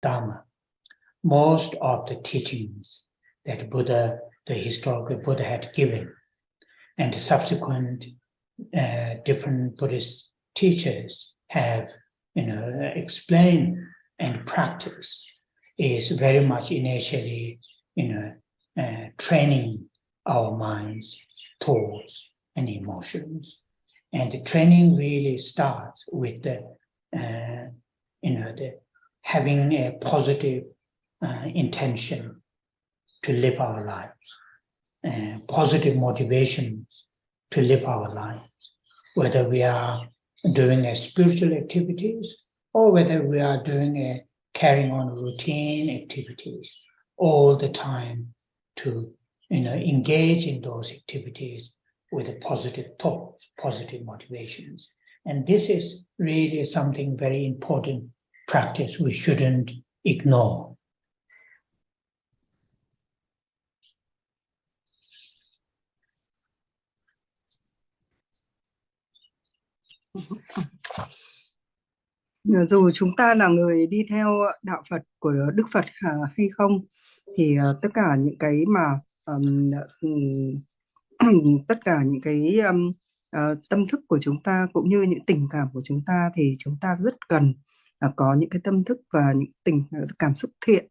Dharma. Most of the teachings that Buddha, the historical Buddha, had given, and the subsequent different Buddhist teachers have, explained and practiced, is very much initially, training our minds, thoughts, and emotions. And the training really starts with the having a positive intention to live our lives, positive motivations to live our lives, whether we are doing a spiritual activities or whether we are doing a carrying on routine activities, all the time to engage in those activities with a positive thought, positive motivations. And this is really something very important practice we shouldn't ignore. Dù chúng ta là người đi theo đạo Phật của Đức Phật hay không, thì tất cả những cái mà tất cả những cái tâm thức của chúng ta cũng như những tình cảm của chúng ta, thì chúng ta rất cần có những cái tâm thức và những cảm xúc thiện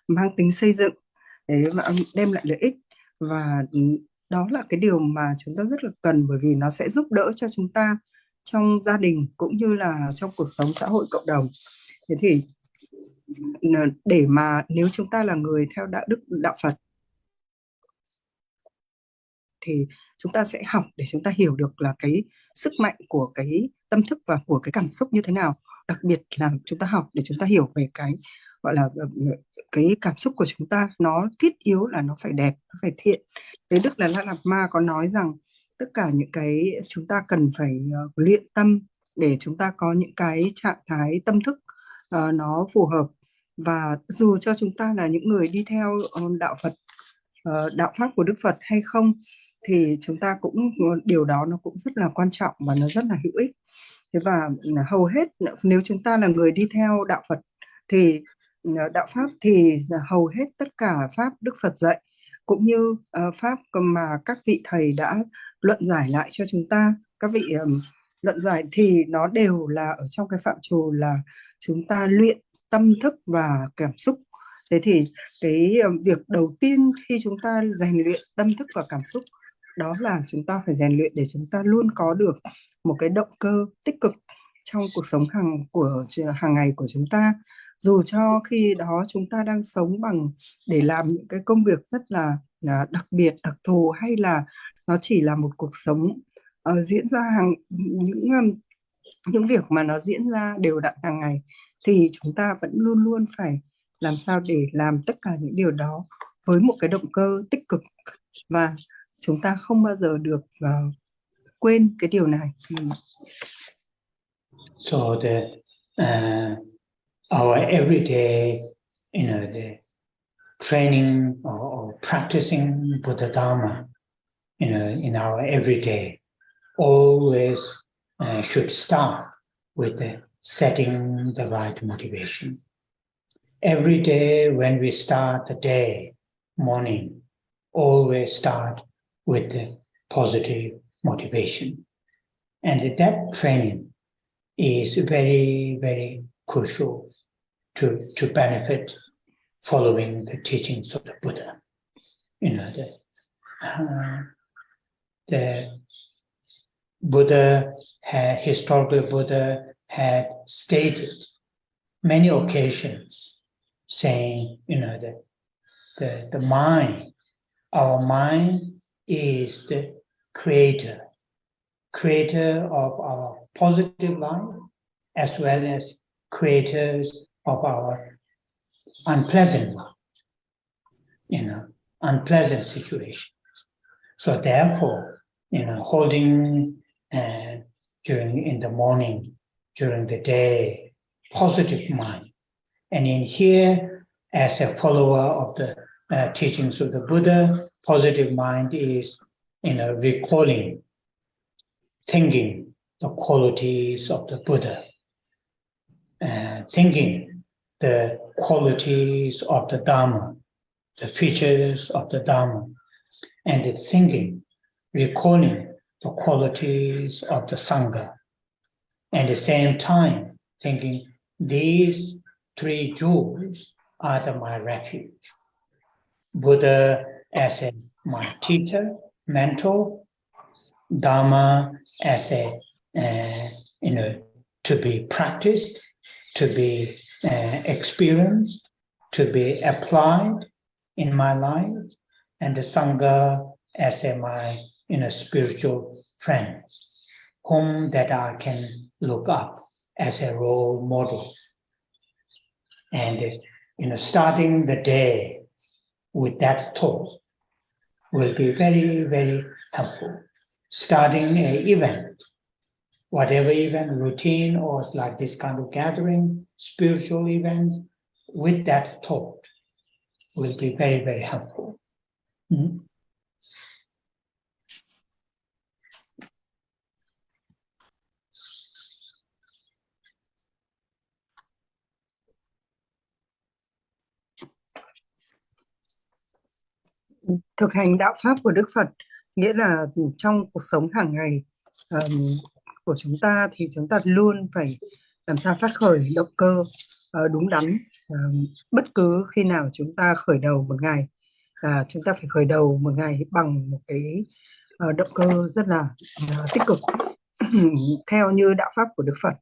mang tính xây dựng để đem lại lợi ích. Và đó là cái điều mà chúng ta rất là cần, bởi vì nó sẽ giúp đỡ cho chúng ta trong gia đình cũng như là trong cuộc sống xã hội cộng đồng. Thế thì để mà nếu chúng ta là người theo đạo Phật thì chúng ta sẽ học để chúng ta hiểu được là cái sức mạnh của cái tâm thức và của cái cảm xúc như thế nào. Đặc biệt là chúng ta học để chúng ta hiểu về cái gọi là cái cảm xúc của chúng ta, nó thiết yếu là nó phải đẹp, nó phải thiện. Thế Đức Đạt Lai Lạt Ma có nói rằng tất cả những cái chúng ta cần phải luyện tâm để chúng ta có những cái trạng thái tâm thức nó phù hợp. Và dù cho chúng ta là những người đi theo đạo Phật, đạo pháp của Đức Phật hay không, thì chúng ta cũng điều đó nó cũng rất là quan trọng và nó rất là hữu ích. Thế và hầu hết nếu chúng ta là người đi theo đạo Phật thì đạo pháp thì hầu hết tất cả pháp Đức Phật dạy cũng như pháp mà các vị thầy đã luận giải lại cho chúng ta, các vị luận giải thì nó đều là ở trong cái phạm trù là chúng ta luyện tâm thức và cảm xúc. Thế thì cái việc đầu tiên khi chúng ta rèn luyện tâm thức và cảm xúc, đó là chúng ta phải rèn luyện để chúng ta luôn có được một cái động cơ tích cực trong cuộc sống hàng ngày của chúng ta. Dù cho khi đó chúng ta đang sống để làm những cái công việc rất là đặc biệt, đặc thù, hay là nó chỉ là một cuộc sống diễn ra những việc mà nó diễn ra đều đặn hàng ngày, thì chúng ta vẫn luôn luôn phải làm sao để làm tất cả những điều đó với một cái động cơ tích cực, và chúng ta không bao giờ được quên cái điều này. So our everyday, the training or practicing Buddha Dharma, in our everyday, always should start with setting the right motivation. Every day when we start the day, morning, always start with the positive motivation. And that training is very, very crucial to benefit following the teachings of the Buddha. The Buddha historical Buddha had stated many occasions saying, that the mind, our mind is the creator of our positive life, as well as creators of our unpleasant life, unpleasant situations. So therefore, holding in the morning, during the day, positive mind. And in here, as a follower of the teachings of the Buddha, positive mind is, recalling, thinking the qualities of the Buddha, thinking the qualities of the Dharma, the features of the Dharma, and the thinking, recalling the qualities of the Sangha. At the same time, thinking these three jewels are my refuge. Buddha as my teacher, mentor, Dharma as to be practiced, to be experienced, to be applied in my life, and the Sangha as my spiritual friends, whom that I can look up as a role model. And starting the day with that thought will be very, very helpful. Starting an event, whatever event, routine, or like this kind of gathering, spiritual events, with that thought will be very, very helpful. Thực hành đạo pháp của Đức Phật nghĩa là trong cuộc sống hàng ngày của chúng ta thì chúng ta luôn phải làm sao phát khởi động cơ đúng đắn. Bất cứ khi nào chúng ta khởi đầu một ngày, chúng ta phải khởi đầu một ngày bằng một cái động cơ rất là tích cực theo như đạo pháp của Đức Phật.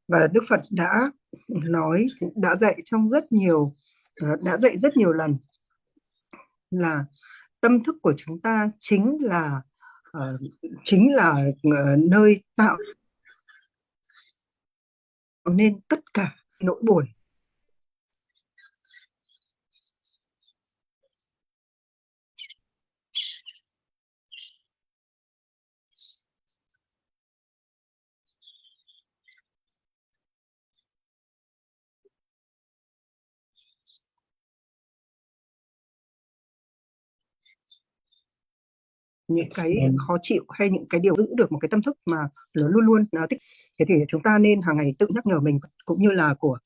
Và Đức Phật đã dạy trong rất nhiều lần là tâm thức của chúng ta chính là nơi tạo nên tất cả nỗi buồn. Những cái khó chịu hay những cái điều giữ được một cái tâm thức mà nó luôn luôn tích. Thế thì chúng ta nên hàng ngày tự nhắc nhở mình, cũng như là của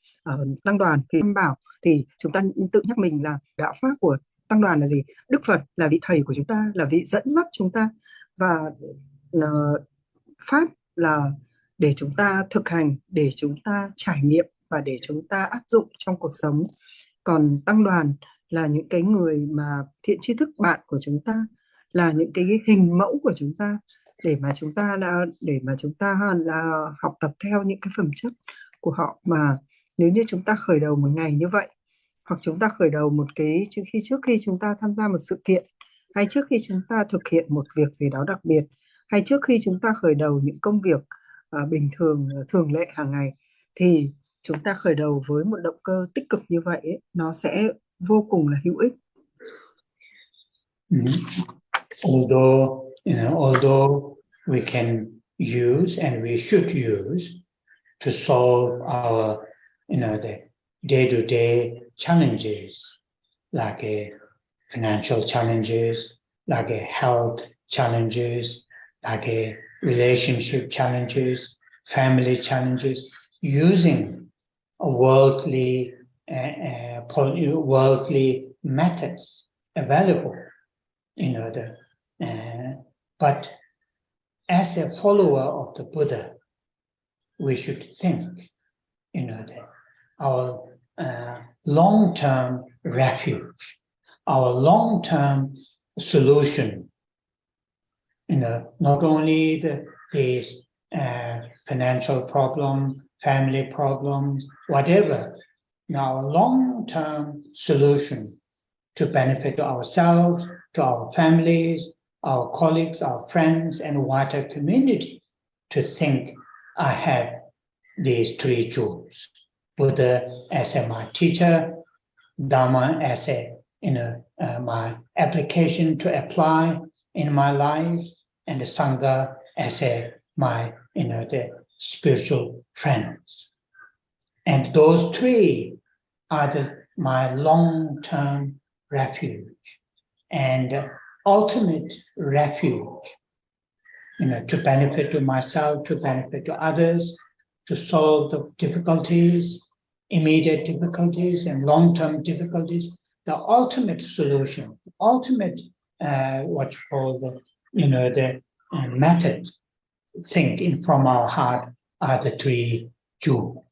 tăng đoàn thì bảo thì chúng ta tự nhắc mình là đạo pháp của tăng đoàn là gì? Đức Phật là vị thầy của chúng ta, là vị dẫn dắt chúng ta, và pháp là để chúng ta thực hành, để chúng ta trải nghiệm và để chúng ta áp dụng trong cuộc sống. Còn tăng đoàn là những cái người mà thiện tri thức bạn của chúng ta, là những cái hình mẫu của chúng ta để mà chúng ta là học tập theo những cái phẩm chất của họ. Mà nếu như chúng ta khởi đầu một ngày như vậy, hoặc chúng ta khởi đầu một cái trước khi chúng ta tham gia một sự kiện, hay trước khi chúng ta thực hiện một việc gì đó đặc biệt, hay trước khi chúng ta khởi đầu những công việc bình thường thường lệ hàng ngày, thì chúng ta khởi đầu với một động cơ tích cực như vậy ấy, nó sẽ vô cùng là hữu ích. Although we can use and we should use to solve our, the day-to-day challenges, like financial challenges, like health challenges, like relationship challenges, family challenges, using worldly methods available. But as a follower of the Buddha, we should think, that our long-term refuge, our long-term solution, not only these financial problems, family problems, whatever, our long-term solution to benefit ourselves, to our families, our colleagues, our friends, and wider community, to think I have these three jewels: Buddha as my teacher, Dharma as my application to apply in my life, and the Sangha as my the spiritual friends. And those three are my long-term refuge and ultimate refuge, to benefit to myself, to benefit to others, to solve the difficulties, immediate difficulties and long-term difficulties, the ultimate solution, ultimate what you call the method, think in from our heart, are the three jewels.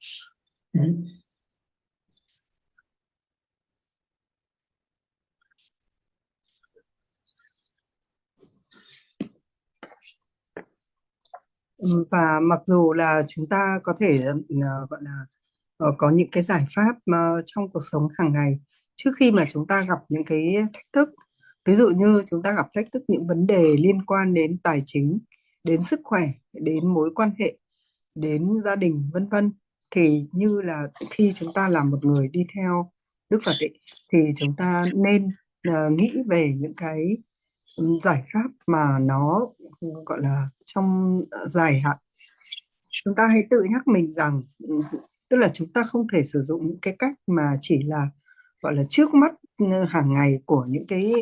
Và mặc dù là chúng ta có thể gọi là có những cái giải pháp mà trong cuộc sống hàng ngày trước khi mà chúng ta gặp những cái thách thức, ví dụ như chúng ta gặp thách thức những vấn đề liên quan đến tài chính, đến sức khỏe, đến mối quan hệ, đến gia đình, vân vân, thì như là khi chúng ta là một người đi theo Đức Phật ấy, thì chúng ta nên nghĩ về những cái giải pháp mà nó gọi là trong dài hạn. Chúng ta hãy tự nhắc mình rằng tức là chúng ta không thể sử dụng những cái cách mà chỉ là gọi là trước mắt hàng ngày của những cái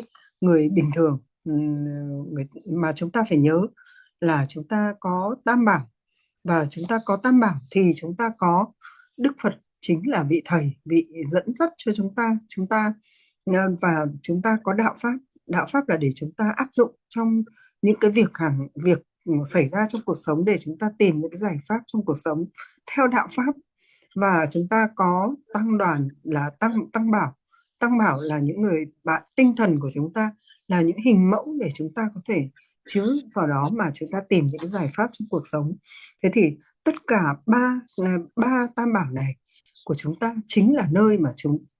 người bình thường, mà chúng ta phải nhớ là chúng ta có Tam Bảo, và chúng ta có Tam Bảo thì chúng ta có Đức Phật chính là vị thầy, vị dẫn dắt cho chúng ta và chúng ta có đạo pháp là để chúng ta áp dụng trong những cái việc xảy ra trong cuộc sống, để chúng ta tìm những cái giải pháp trong cuộc sống theo đạo pháp. Và chúng ta có tăng đoàn là tăng bảo là những người bạn tinh thần của chúng ta, là những hình mẫu để chúng ta có thể chiếu vào đó mà chúng ta tìm những cái giải pháp trong cuộc sống. Thế thì tất cả ba tam bảo này của chúng ta chính là nơi mà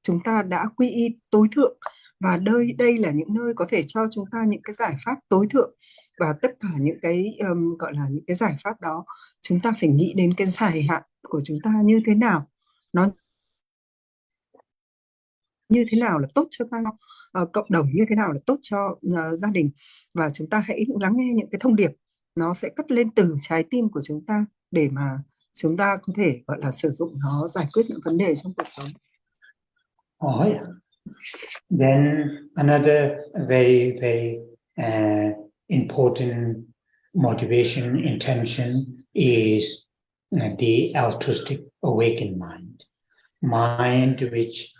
chúng ta đã quy y tối thượng, và đây là những nơi có thể cho chúng ta những cái giải pháp tối thượng. Và tất cả những cái gọi là những cái giải pháp đó, chúng ta phải nghĩ đến cái dài hạn của chúng ta như thế nào, nó như thế nào là tốt cho cộng đồng, như thế nào là tốt cho gia đình. Và chúng ta hãy lắng nghe những cái thông điệp nó sẽ cất lên từ trái tim của chúng ta, để mà chúng ta có thể gọi là sử dụng nó giải quyết những vấn đề trong cuộc sống. Oh, yeah. Then another very, very important motivation, intention is the altruistic awakened mind. Mind which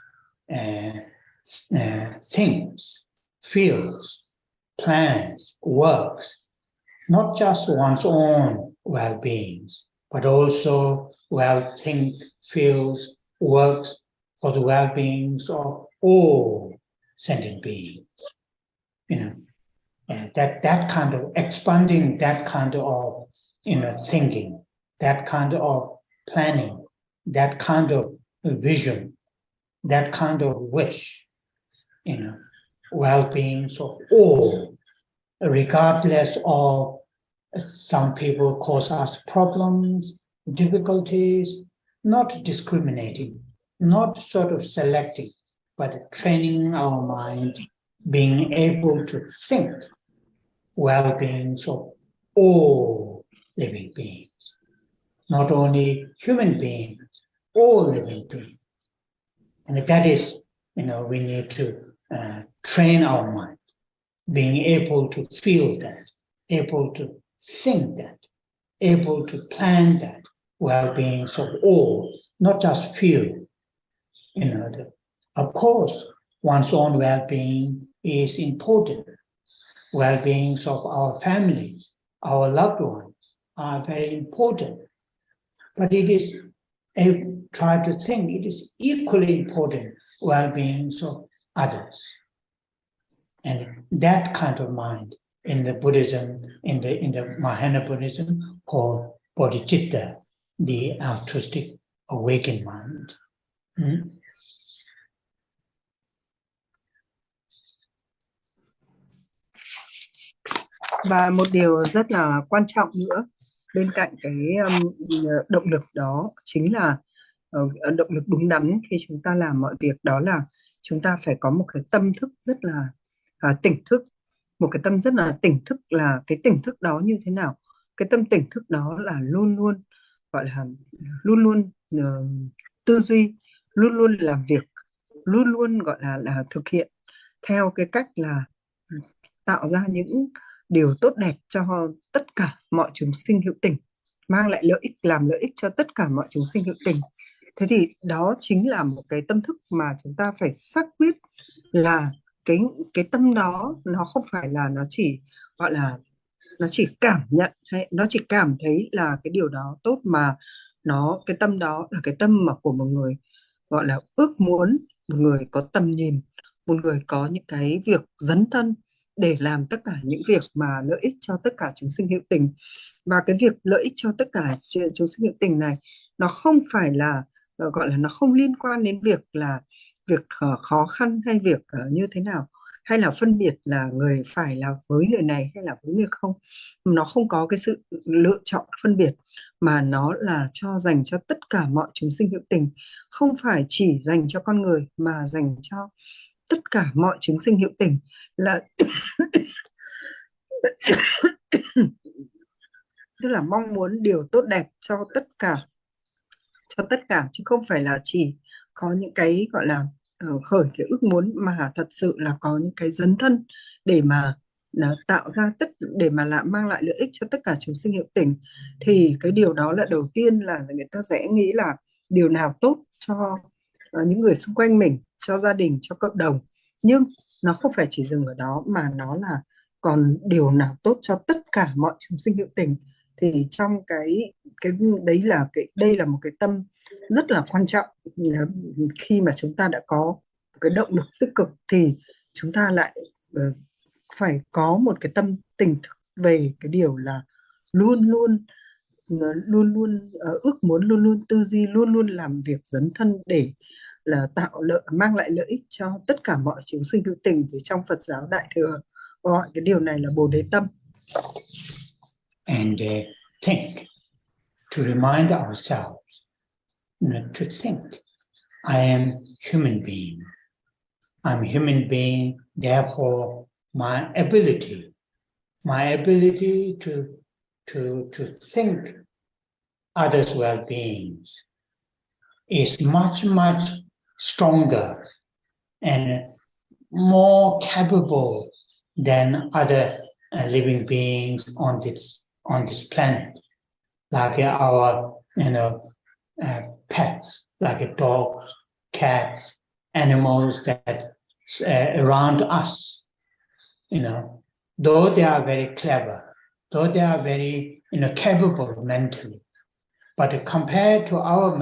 thinks, feels, plans, works, not just one's own well-beings, but also think, feels, works for the well-beings of all sentient beings. That kind of expanding, that kind of thinking, that kind of planning, that kind of vision, that kind of wish, well-beings of all, regardless of some people cause us problems, difficulties, not discriminating, not sort of selecting, but training our mind, being able to think well-beings of all living beings, not only human beings, all living beings. And that is, we need to train our mind, being able to feel that, able to think that, able to plan that well-beings of all, not just few. Of course, one's own well-being is important. Well-beings of our families, our loved ones are very important. But it is, try to think, it is equally important well-beings of others. And that kind of mind in the Buddhism, in the Mahayana Buddhism, called bodhicitta, the altruistic awakened mind. Và một điều rất là quan trọng nữa bên cạnh cái động lực đó chính là động lực đúng đắn khi chúng ta làm mọi việc, đó là chúng ta phải có một cái tâm thức rất là tỉnh thức. Một cái tâm rất là tỉnh thức, là cái tỉnh thức đó như thế nào? Cái tâm tỉnh thức đó là luôn luôn gọi là luôn luôn tư duy, luôn luôn làm việc, luôn luôn gọi là thực hiện theo cái cách là tạo ra những điều tốt đẹp cho tất cả mọi chúng sinh hữu tình, mang lại lợi ích, làm lợi ích cho tất cả mọi chúng sinh hữu tình. Thế thì đó chính là một cái tâm thức mà chúng ta phải xác quyết là cái tâm đó nó không phải là nó chỉ gọi là nó chỉ cảm nhận hay nó chỉ cảm thấy là cái điều đó tốt, mà cái tâm đó là cái tâm mà của một người gọi là ước muốn, một người có tầm nhìn, một người có những cái việc dấn thân để làm tất cả những việc mà lợi ích cho tất cả chúng sinh hữu tình. Và cái việc lợi ích cho tất cả chúng sinh hữu tình này nó không phải là gọi là nó không liên quan đến việc là việc khó khăn hay việc như thế nào, hay là phân biệt là người phải là với người này hay là với người không. Nó không có cái sự lựa chọn phân biệt, mà nó là dành cho tất cả mọi chúng sinh hữu tình, không phải chỉ dành cho con người mà dành cho tất cả mọi chúng sinh hữu tình, là tức là mong muốn điều tốt đẹp cho tất cả, chứ không phải là chỉ có những cái gọi là khởi cái ước muốn, mà thật sự là có những cái dấn thân để mà là tạo ra để mà mang lại lợi ích cho tất cả chúng sinh hữu tình. Thì cái điều đó là đầu tiên là người ta sẽ nghĩ là điều nào tốt cho những người xung quanh mình, cho gia đình, cho cộng đồng. Nhưng nó không phải chỉ dừng ở đó, mà nó là còn điều nào tốt cho tất cả mọi chúng sinh hữu tình. Thì trong cái đấy là đây là một cái tâm rất là quan trọng. Khi mà chúng ta đã có cái động lực tích cực thì chúng ta lại phải có một cái tâm tỉnh thức về cái điều là luôn luôn ước muốn, luôn luôn tư duy, luôn luôn làm việc dấn thân để là mang lại lợi ích cho tất cả mọi chúng sinh hữu tình. Thì trong Phật giáo Đại thừa gọi cái điều này là Bồ Đề tâm. And think, to remind ourselves, to think, I am human being. I'm human being, therefore my ability to think others' well-beings is much, much stronger and more capable than other living beings on this planet, like our pets, like dogs, cats, animals that around us. Though they are very clever, though they are very capable mentally, but compared to our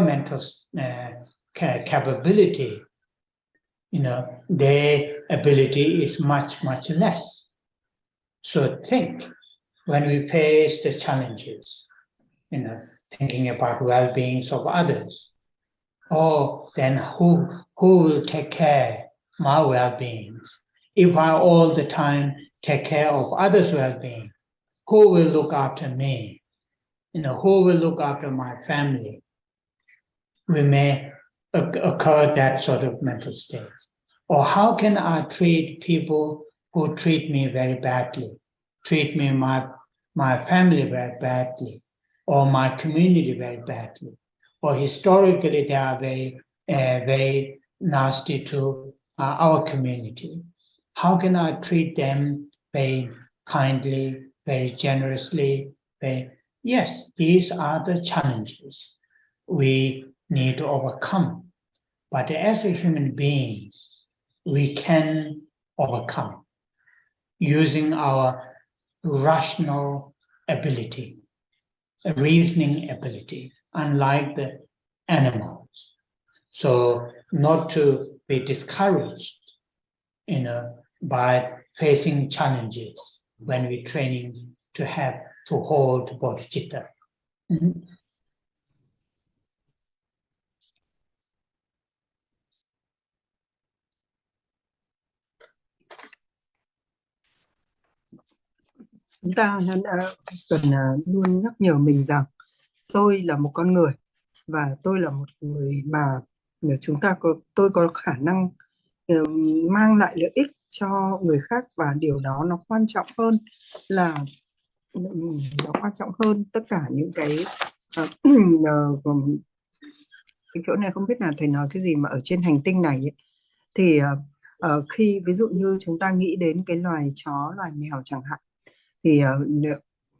mental capability, their ability is much, much less. So think, when we face the challenges, thinking about well-beings of others, then who will take care of my well-beings? If I all the time take care of others' well-being, who will look after me? Who will look after my family? We may occur that sort of mental state. Or how can I treat people who treat me very badly, treat me, my family very badly, or my community very badly, or historically they are very nasty to our community? How can I treat them very kindly, very generously? Yes, these are the challenges we need to overcome. But as a human beings, we can overcome using our rational ability, reasoning ability, unlike the animals. So not to be discouraged, by facing challenges when we're training to hold bodhicitta. Chúng ta cần luôn nhắc nhở mình rằng tôi là một con người, và tôi là một người mà tôi có khả năng mang lại lợi ích cho người khác, và điều đó nó quan trọng hơn tất cả những cái cái chỗ này không biết là thầy nói cái gì, mà ở trên hành tinh này ấy, thì khi ví dụ như chúng ta nghĩ đến cái loài chó, loài mèo chẳng hạn, thì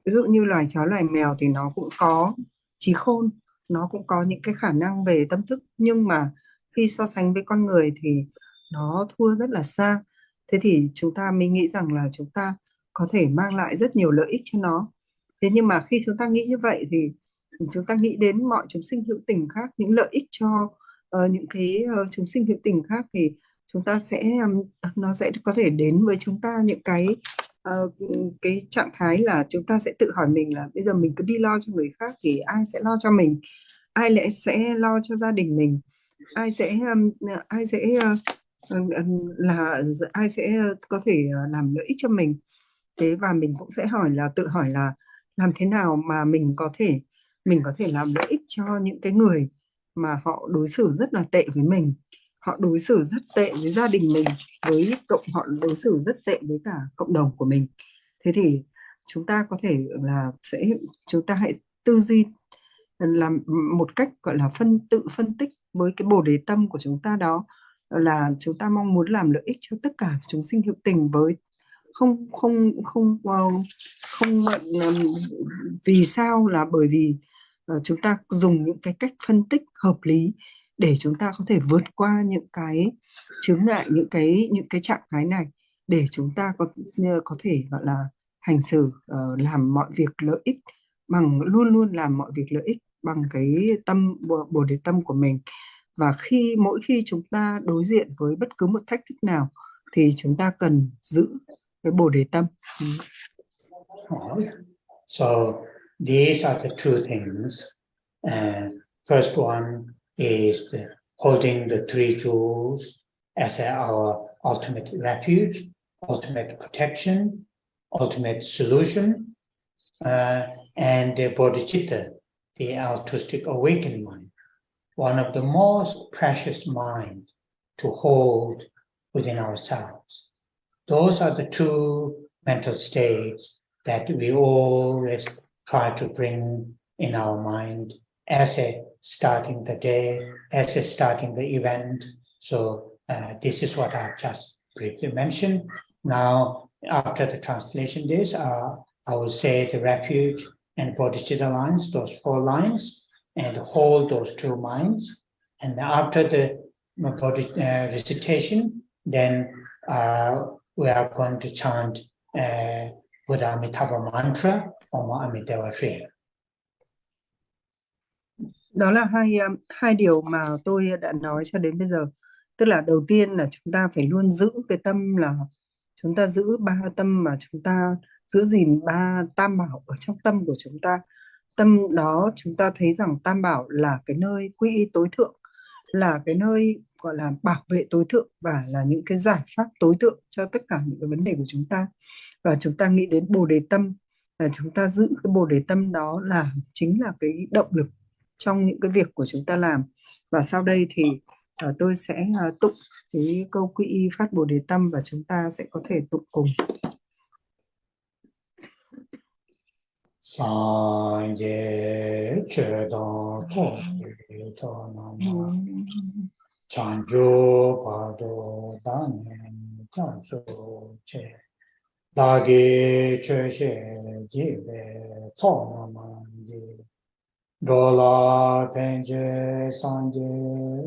ví dụ như loài chó loài mèo thì nó cũng có trí khôn, nó cũng có những cái khả năng về tâm thức, nhưng mà khi so sánh với con người thì nó thua rất là xa. Thế thì chúng ta mới nghĩ rằng là chúng ta có thể mang lại rất nhiều lợi ích cho nó. Thế nhưng mà khi chúng ta nghĩ như vậy thì chúng ta nghĩ đến mọi chúng sinh hữu tình khác, những lợi ích cho những cái chúng sinh hữu tình khác, thì chúng ta sẽ nó sẽ có thể đến với chúng ta những ờ, cái trạng thái là chúng ta sẽ tự hỏi mình là bây giờ mình cứ đi lo cho người khác thì ai sẽ lo cho mình, ai lại sẽ lo cho gia đình mình, ai sẽ ai sẽ là ai sẽ có thể làm lợi ích cho mình. Thế và mình cũng sẽ tự hỏi là làm thế nào mà mình có thể làm lợi ích cho những cái người mà họ đối xử rất là tệ với mình, họ đối xử rất tệ với gia đình mình, họ đối xử rất tệ với cả cộng đồng của mình. Thế thì chúng ta có thể là chúng ta hãy tư duy làm một cách gọi là tự phân tích với cái bồ đề tâm của chúng ta, đó là chúng ta mong muốn làm lợi ích cho tất cả chúng sinh hữu tình, với không không không không vì sao là bởi vì chúng ta dùng những cái cách phân tích hợp lý để chúng ta có thể vượt qua những cái chướng ngại, những cái trạng thái này, để chúng ta có thể gọi là hành xử làm mọi việc lợi ích luôn luôn làm mọi việc lợi ích bằng cái bồ đề tâm của mình. Và mỗi khi chúng ta đối diện với bất cứ một thách thức nào thì chúng ta cần giữ cái bồ đề tâm. So these are the two things. First one is holding the three jewels as our ultimate refuge, ultimate protection, ultimate solution, and the bodhicitta, the altruistic awakened mind, one of the most precious minds to hold within ourselves. Those are the two mental states that we always try to bring in our mind as a starting the day, as a starting the event. So this is what I've just briefly mentioned. Now, after the translation this, I will say the refuge and bodhicitta lines, those 4 lines, and hold those 2 minds. And after the recitation, then we are going to chant Buddha Amitabha mantra, Om Amitabha Sri. Đó là hai điều mà tôi đã nói cho đến bây giờ. Tức là đầu tiên là chúng ta phải luôn giữ cái tâm, là chúng ta giữ 3 tâm, mà chúng ta giữ gìn 3 tam bảo ở trong tâm của chúng ta. Tâm đó chúng ta thấy rằng tam bảo là cái nơi quy y tối thượng, là cái nơi gọi là bảo vệ tối thượng, và là những cái giải pháp tối thượng cho tất cả những cái vấn đề của chúng ta. Và chúng ta nghĩ đến bồ đề tâm, là chúng ta giữ cái bồ đề tâm đó là chính là cái động lực trong những cái việc của chúng ta làm. Và sau đây thì tôi sẽ tụng cái câu quy y phát bồ đề tâm, và chúng ta sẽ có thể tụng cùng. Sanje chedan to nama chanjo pado danen chanjo che dagi che she jive to nama di dola penje sanje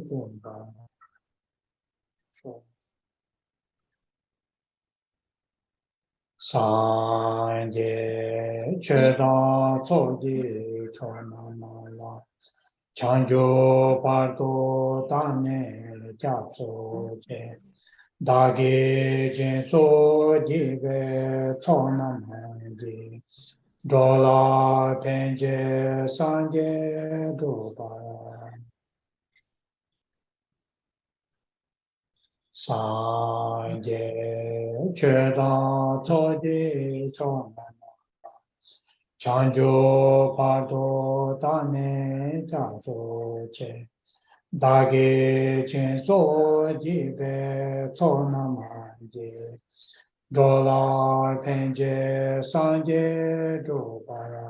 dumba sanje chedan to nama chanjo pardo dane japso che dagi jinso jive chonamandi dola penje sanje doba sanje chedan soji chonamandi chanjo pardo dane japso che dagi jinso jive chonamandi dola penje sanje dobara.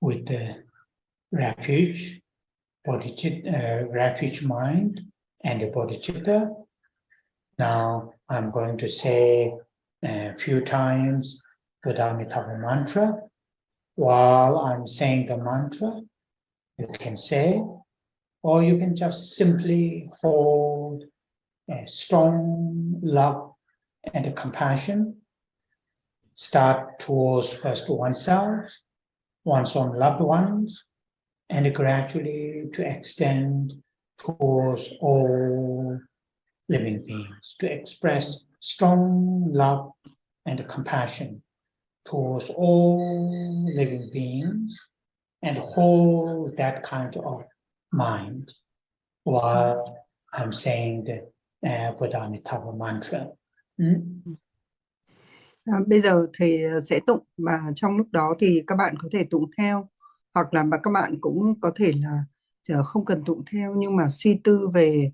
with the refuge, refuge mind and the bodhicitta. Now I'm going to say a few times Buddha mantra. While I'm saying the mantra, you can say, or you can just simply hold a strong love and compassion. Start towards first oneself, one's own loved ones, and gradually to extend towards all living beings, to express strong love and compassion towards all living beings, and hold that kind of mind while I'm saying the Buddha mantra. Bây giờ thầy sẽ tụng và trong lúc đó thì các bạn có thể tụng theo, hoặc là các bạn cũng có thể là không cần tụng theo nhưng mà suy tư về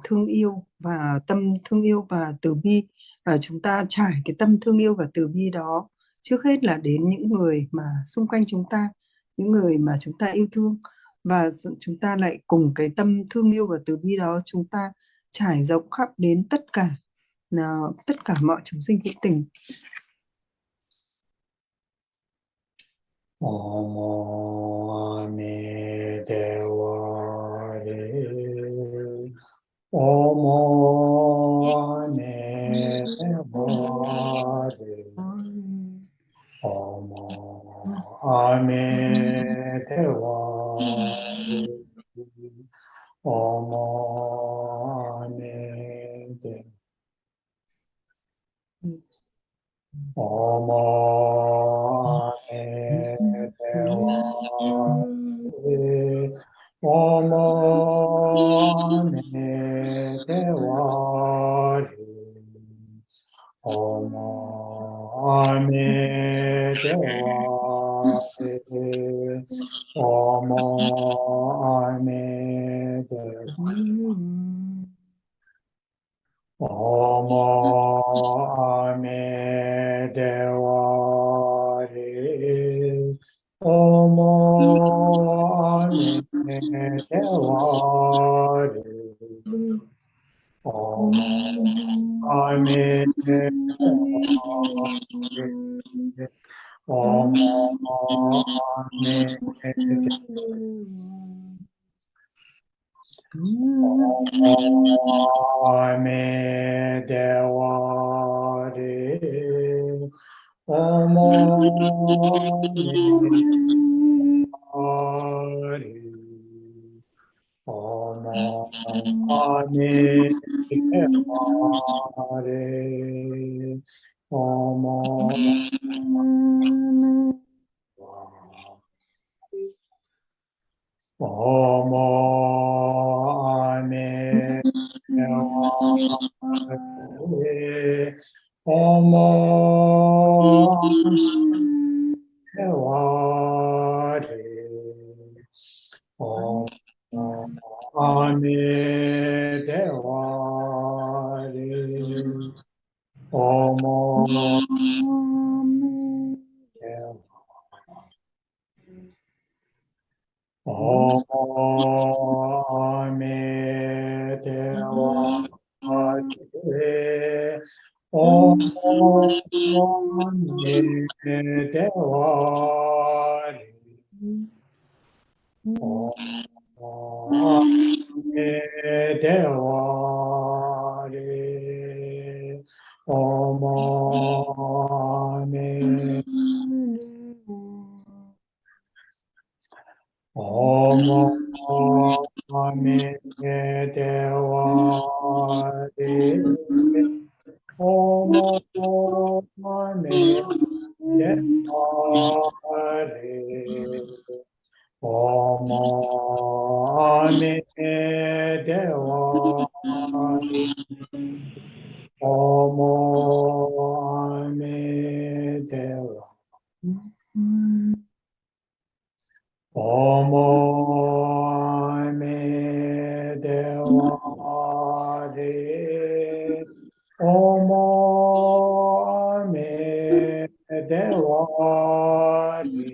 thương yêu và tâm thương yêu và từ bi, và chúng ta trải cái tâm thương yêu và từ bi đó trước hết là đến những người mà xung quanh chúng ta, những người mà chúng ta yêu thương, và chúng ta lại cùng cái tâm thương yêu và từ bi đó chúng ta trải rộng khắp đến tất cả mọi chúng sinh hữu tình. Om Ni Dewa Re Om Ni Dewa Re Om Ni Dewa Re Om Ni Dewa Om Ni Dewa Re Om Ni Dewa Re Om Ni Dewa Re Om Ni Dewa Om Ni Dewa Re Om Ni Dewa Re Om Ni Dewa Re Om Ni Om Dewa Re Om Ni Dewa Re Om Ni Dewa Re Om Om Ni Dewa Re Om Dewa Re Om Ni Dewa Re Om Om Ni Dewa Re Om Ni Dewa Re Om Ni Dewa Re Om Ni Om Ni Dewa Re Om Ni Dewa Re Om Ni Dewa Re Om Ni Dewa Om Ni Dewa Re Om Ni Dewa Re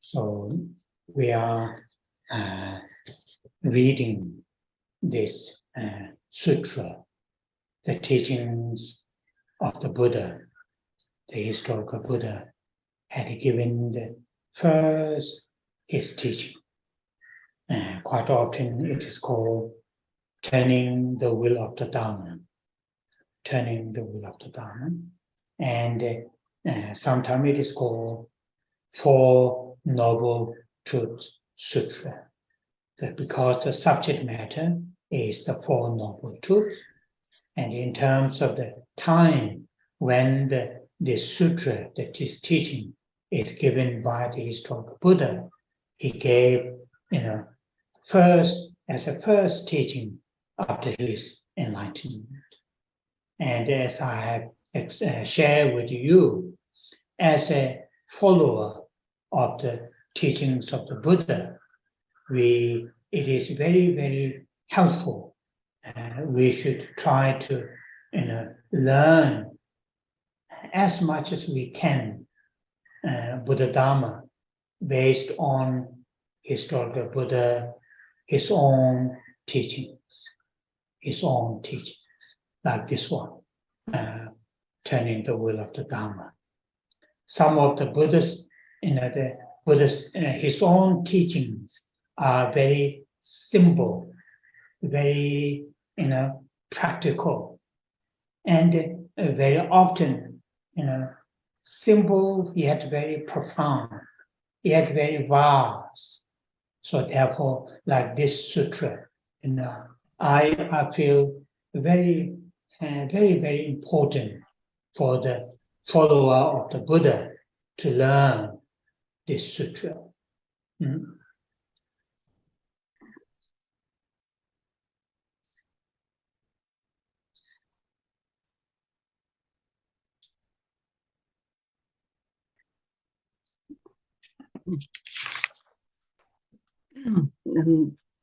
So we are reading this sutra, the teachings of the Buddha, the historical Buddha, had given the first his teaching. Quite often it is called turning the wheel of the Dharma, turning the wheel of the Dharma. And sometimes it is called Four Noble Truths Sutra, that because the subject matter is the Four Noble Truths, and in terms of the time when this sutra, that is teaching, is given by the historical Buddha, he gave, first as a first teaching after his enlightenment. And as I have shared with you, as a follower of the teachings of the Buddha, it is very, very helpful. We should try to learn as much as we can Buddha Dharma based on historical Buddha, his own teachings, like this one, turning the wheel of the Dharma. Some of the Buddhist, his own teachings are very simple, very, practical, and very often, simple yet very profound, yet very vast. So therefore, like this sutra, I feel very, very, very important for the follower of the Buddha to learn this sutra.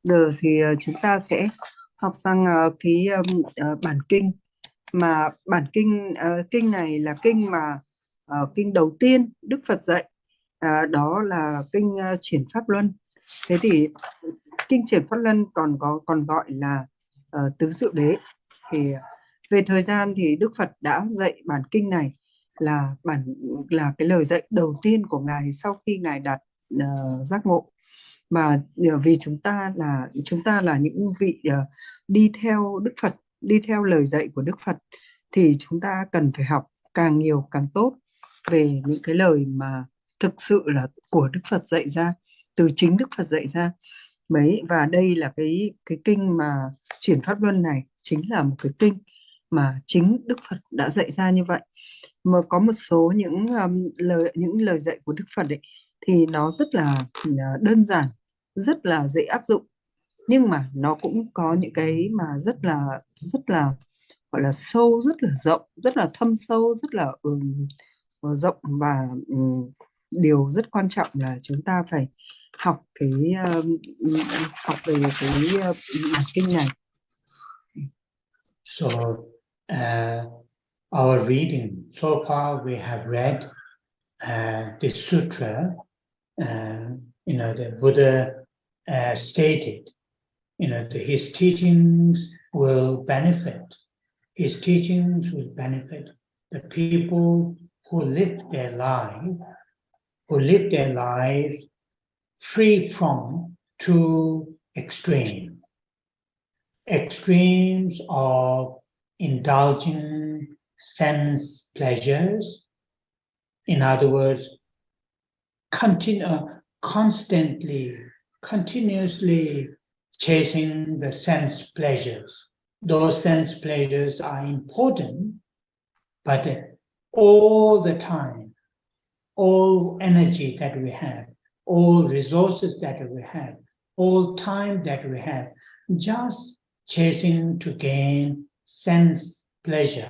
Giờ thì chúng ta sẽ học sang cái bản kinh, mà bản kinh này là kinh mà kinh đầu tiên Đức Phật dạy, đó là kinh Chuyển Pháp Luân. Thế thì kinh Chuyển Pháp Luân còn gọi là Tứ Diệu Đế. Thì về thời gian thì Đức Phật đã dạy bản kinh này là cái lời dạy đầu tiên của Ngài sau khi Ngài đạt giác ngộ. Mà vì chúng ta là những vị đi theo Đức Phật, đi theo lời dạy của Đức Phật, thì chúng ta cần phải học càng nhiều càng tốt về những cái lời mà thực sự là của Đức Phật dạy ra, từ chính Đức Phật dạy ra. Và đây là cái kinh mà Chuyển Pháp Luân này chính là một cái kinh mà chính Đức Phật đã dạy ra như vậy. Mà có một số những lời dạy của Đức Phật ấy, thì nó rất là đơn giản, rất là dễ áp dụng, nhưng mà nó cũng có những cái mà rất là gọi là sâu, rất là rộng, rất là thâm sâu, rất là rộng. Và điều rất quan trọng là chúng ta phải học về cái bản kinh này. So our reading. So far we have read the sutra. The Buddha stated, his teachings will benefit. His teachings will benefit the people who live their life free from two extremes. Extremes of indulging sense pleasures. In other words, continuously chasing the sense pleasures. Those sense pleasures are important, but all the time, all energy that we have, all resources that we have, all time that we have, just chasing to gain sense pleasure.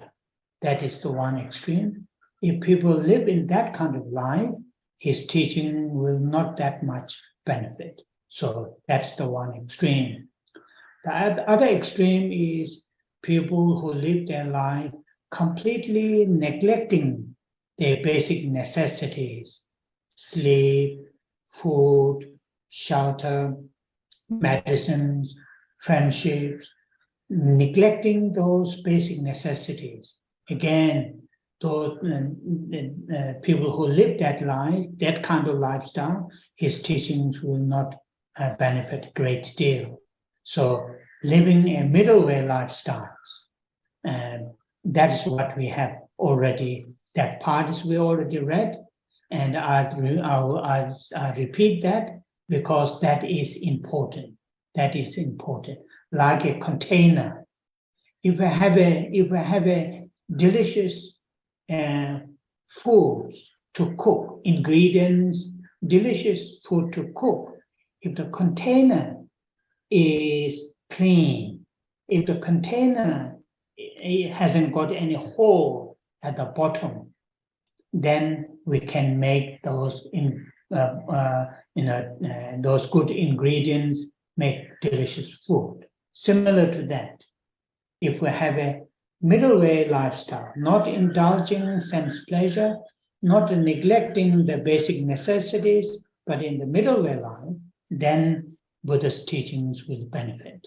That is the one extreme. If people live in that kind of life, his teaching will not that much benefit. So that's the one extreme. The other extreme is people who live their life completely neglecting their basic necessities: sleep, food, shelter, medicines, friendships, neglecting those basic necessities. Again, those people who live that life, that kind of lifestyle, his teachings will not benefit a great deal. So living a middle way lifestyle, that is what we have already, that part is we already read, and I'll repeat that because that is important. That is important. Like a container. If we have a delicious food to cook, ingredients, delicious food to cook, if the container is clean, if the container hasn't got any hole at the bottom, then we can make those those good ingredients make delicious food. Similar to that, if we have a middle way lifestyle, not indulging sense pleasure, not neglecting the basic necessities, but in the middle way life, then Buddha's teachings will benefit.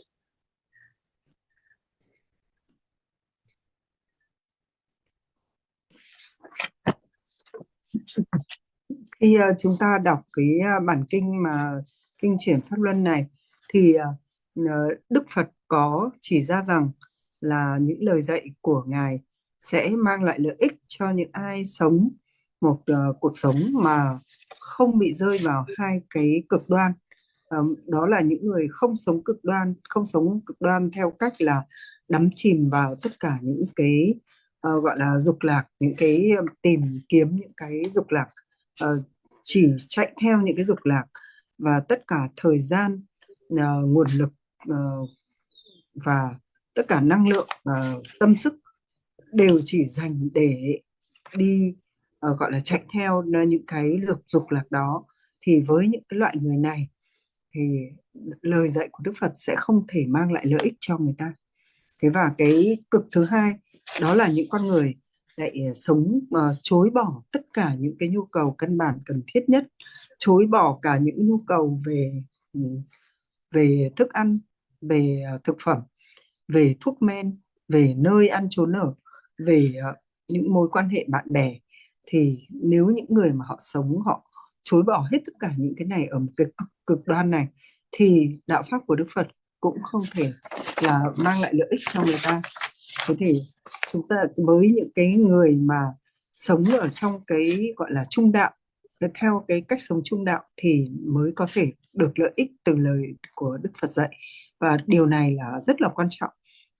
Khi chúng ta đọc cái bản kinh kinh chuyển Pháp Luân này thì Đức Phật có chỉ ra rằng là những lời dạy của Ngài sẽ mang lại lợi ích cho những ai sống một cuộc sống mà không bị rơi vào hai cái cực đoan. Đó là những người không sống cực đoan theo cách là đắm chìm vào tất cả những cái gọi là dục lạc, những cái tìm kiếm những cái dục lạc, chỉ chạy theo những cái dục lạc, và tất cả thời gian, nguồn lực và tất cả năng lượng, tâm sức đều chỉ dành để đi gọi là chạy theo những cái dục lạc đó. Thì với những cái loại người này thì lời dạy của Đức Phật sẽ không thể mang lại lợi ích cho người ta. Thế và cái cực thứ hai đó là những con người lại sống chối bỏ tất cả những cái nhu cầu căn bản cần thiết nhất, chối bỏ cả những nhu cầu về thức ăn, về thực phẩm, về thuốc men, về nơi ăn trốn ở, về những mối quan hệ bạn bè. Thì nếu những người mà họ sống, họ chối bỏ hết tất cả những cái này ở một cái cực đoan này, thì đạo pháp của Đức Phật cũng không thể là mang lại lợi ích cho người ta. Thế thì chúng ta với những cái người mà sống ở trong cái gọi là trung đạo, theo cái cách sống trung đạo, thì mới có thể được lợi ích từ lời của Đức Phật dạy. Và điều này là rất là quan trọng.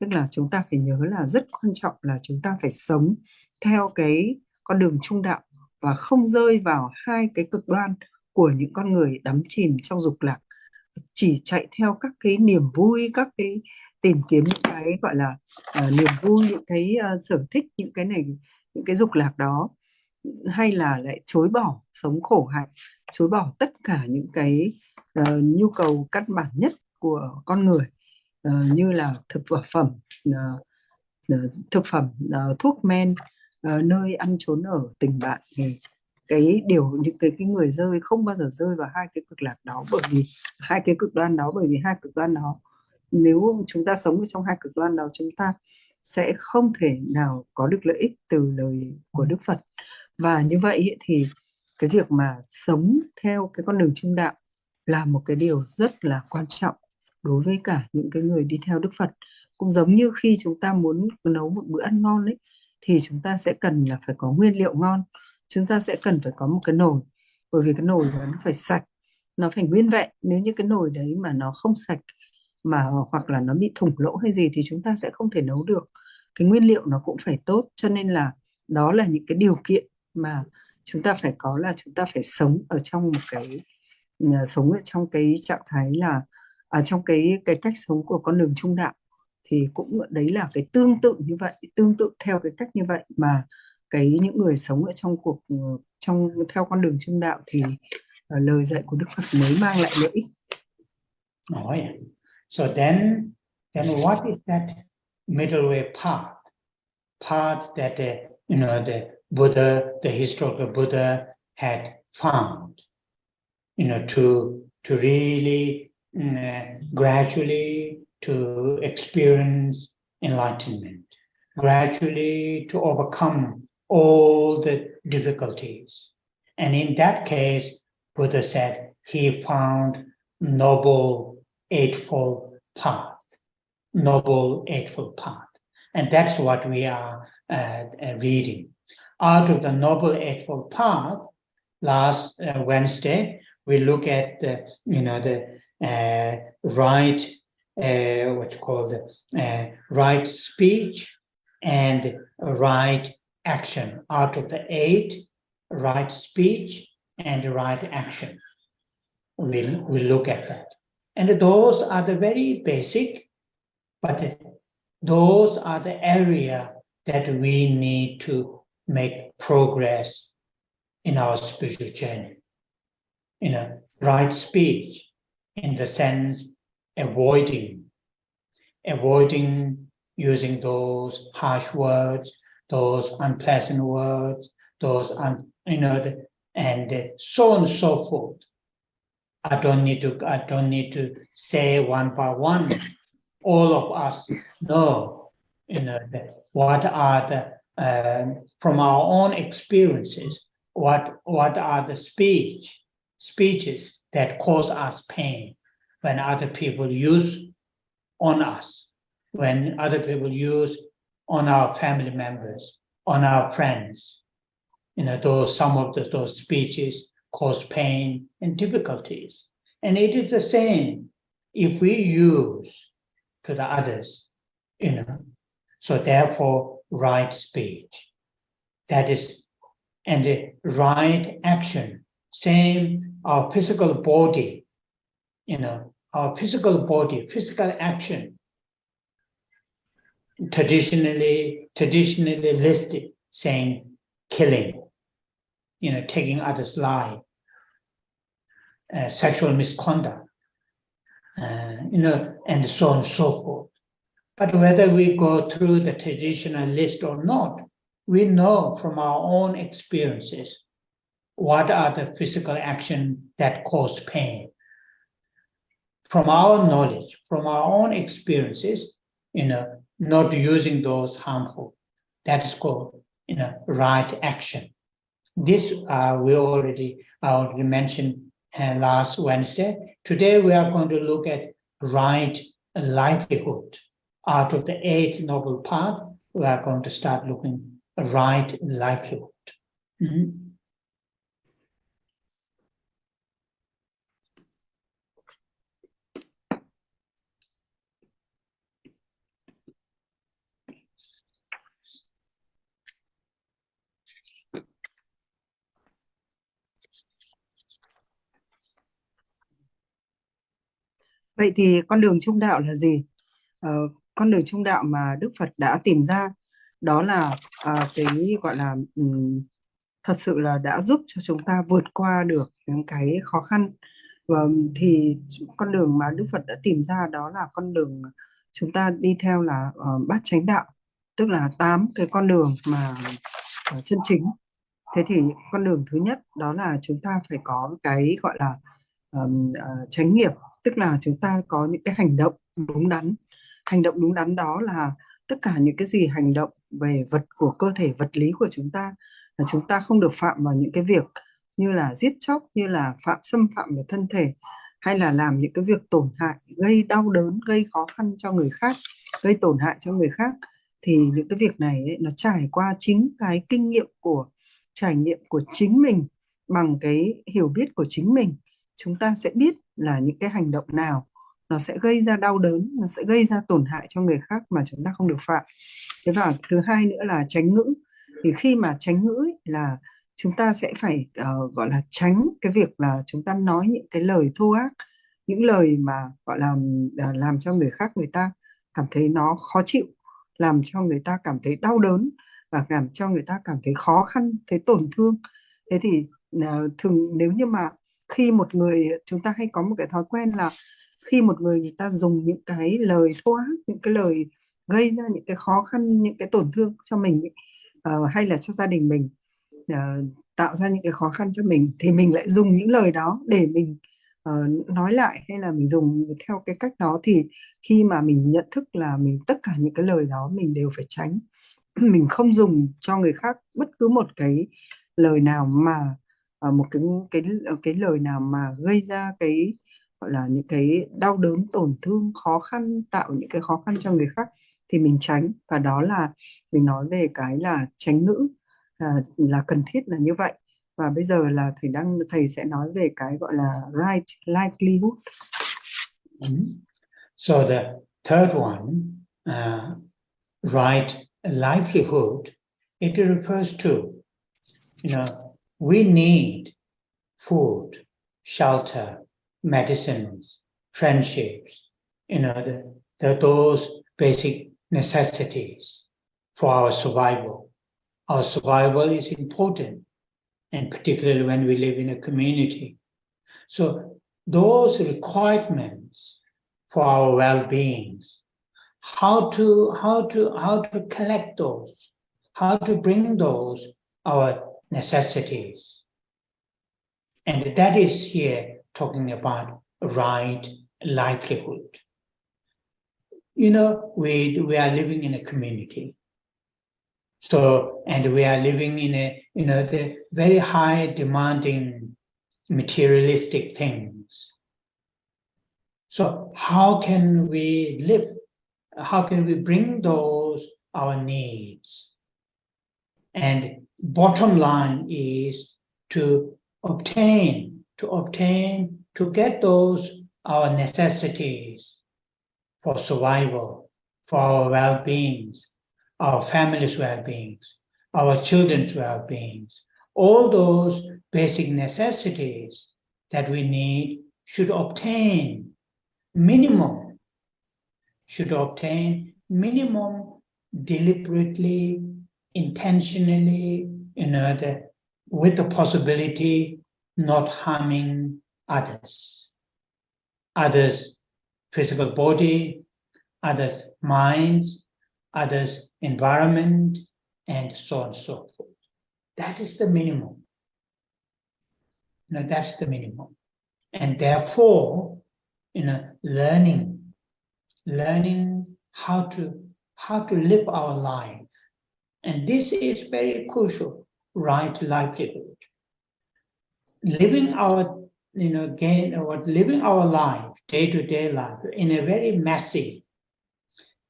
Tức là chúng ta phải nhớ là rất quan trọng là chúng ta phải sống theo cái con đường trung đạo và không rơi vào hai cái cực đoan của những con người đắm chìm trong dục lạc, chỉ chạy theo các cái niềm vui, các cái tìm kiếm những cái gọi là niềm vui, những cái sở thích, những cái này, những cái dục lạc đó, hay là lại chối bỏ sống khổ hạnh, chối bỏ tất cả những cái nhu cầu căn bản nhất của con người, như là thực phẩm, thực phẩm, thuốc men, nơi ăn trốn ở, tình bạn, thì những cái người rơi không bao giờ rơi vào hai cái cực lạc đó, bởi vì hai cái cực đoan đó, bởi vì hai cực đoan đó, nếu chúng ta sống ở trong hai cực đoan đó, chúng ta sẽ không thể nào có được lợi ích từ lời của Đức Phật. Và như vậy ấy, thì cái việc mà sống theo cái con đường trung đạo là một cái điều rất là quan trọng đối với cả những cái người đi theo Đức Phật. Cũng giống như khi chúng ta muốn nấu một bữa ăn ngon ấy, thì chúng ta sẽ cần là phải có nguyên liệu ngon, chúng ta sẽ cần phải có một cái nồi, bởi vì cái nồi đó nó phải sạch, nó phải nguyên vẹn. Nếu như cái nồi đấy mà nó không sạch, mà hoặc là nó bị thủng lỗ hay gì, thì chúng ta sẽ không thể nấu được. Cái nguyên liệu nó cũng phải tốt, cho nên là đó là những cái điều kiện mà chúng ta phải có, là chúng ta phải sống ở trong một cái sống ở trong cái trạng thái là trong cái cách sống của con đường trung đạo. Thì cũng đấy là cái tương tự như vậy, tương tự theo cái cách như vậy mà những người sống ở trong theo con đường trung đạo thì lời dạy của Đức Phật mới mang lại lợi ích. Oh yeah. So then what is that middle way path? Path that the Buddha, the historical Buddha had found, to really gradually to experience enlightenment, gradually to overcome all the difficulties. And in that case, Buddha said he found noble eightfold path, and that's what we are reading. Out of the noble eightfold path, last Wednesday we look at the right, right speech and right action. Out of the 8, right speech and right action. We look at that, and those are the very basic, but those are the area that we need to make progress in our spiritual journey. Right speech in the sense avoiding using those harsh words, those unpleasant words, and so on and so forth. I don't need to say one by one. All of us know, what are the from our own experiences, what are the speeches that cause us pain when other people use on us, when other people use on our family members, on our friends. Some of those speeches cause pain and difficulties. And it is the same if we use to the others, So therefore, right speech, that is, and the right action, same, our physical body, our physical action, traditionally listed, saying killing, taking others' life, sexual misconduct, and so on and so forth. But whether we go through the traditional list or not, we know from our own experiences what are the physical actions that cause pain. From our knowledge, from our own experiences, not using those harmful. That's called, right action. This I already mentioned last Wednesday. Today we are going to look at right livelihood. Out of the 8 noble paths, we are going to start looking at right livelihood. Vậy thì con đường trung đạo là gì? Con đường trung đạo mà Đức Phật đã tìm ra, đó là cái gọi là thật sự là đã giúp cho chúng ta vượt qua được những cái khó khăn. Và thì con đường mà Đức Phật đã tìm ra đó là con đường chúng ta đi theo là bát chánh đạo. tức là 8 cái con đường mà chân chính. Thế thì con đường thứ nhất đó là chúng ta phải có cái gọi là chánh nghiệp, tức là chúng ta có những cái hành động đúng đắn. Hành động đúng đắn đó là tất cả những cái gì hành động về vật của cơ thể vật lý của chúng ta, là chúng ta không được phạm vào những cái việc như là giết chóc, như là xâm phạm về thân thể, hay là làm những cái việc tổn hại, gây đau đớn, gây khó khăn cho người khác, gây tổn hại cho người khác. Thì những cái việc này ấy, nó trải qua chính cái kinh nghiệm của trải nghiệm của chính mình, bằng cái hiểu biết của chính mình, chúng ta sẽ biết là những cái hành động nào nó sẽ gây ra đau đớn, nó sẽ gây ra tổn hại cho người khác mà chúng ta không được phạm. Thế và thứ hai nữa là tránh ngữ. Thì khi mà tránh ngữ ấy, là chúng ta sẽ phải gọi là tránh cái việc là chúng ta nói những cái lời thô ác, những lời mà gọi là làm cho người khác, người ta cảm thấy nó khó chịu, làm cho người ta cảm thấy đau đớn, và làm cho người ta cảm thấy khó khăn, thấy tổn thương. Thế thì thường nếu như mà khi một người, chúng ta hay có một cái thói quen là khi một người ta dùng những cái lời thô ác, những cái lời gây ra những cái khó khăn, những cái tổn thương cho mình ấy, hay là cho gia đình mình, ờ, tạo ra những cái khó khăn cho mình, thì mình lại dùng những lời đó để mình nói lại, hay là mình dùng theo cái cách đó. Thì khi mà mình nhận thức là mình tất cả những cái lời đó mình đều phải tránh, mình không dùng cho người khác bất cứ một cái lời nào mà một cái lời nào mà gây ra cái gọi là những cái đau đớn, tổn thương, khó khăn, tạo những cái khó khăn cho người khác, thì mình tránh. Và đó là mình nói về cái là tránh ngữ, là cần thiết là như vậy. Và bây giờ là thầy sẽ nói về cái gọi là right livelihood. So the third one, right livelihood, it refers to, we need food, shelter, medicines, friendships, those basic necessities for our survival. Our survival is important, and particularly when we live in a community. So those requirements for our well-being, how to collect those, how to bring those, our necessities. And that is here talking about right livelihood. We are living in a community. So, and we are living in the very high demanding materialistic things. So how can we live? How can we bring those, our needs? And bottom line is to get those, our necessities for survival, for our well-beings, our family's well-beings, our children's well-beings. All those basic necessities that we need should obtain minimum deliberately, intentionally, with the possibility not harming others, physical body, others' minds, others' environment, and so on and so forth. That is the minimum. That's the minimum. And therefore, learning how to live our life. And this is very crucial, right livelihood. Living our life, day-to-day life, in a very messy,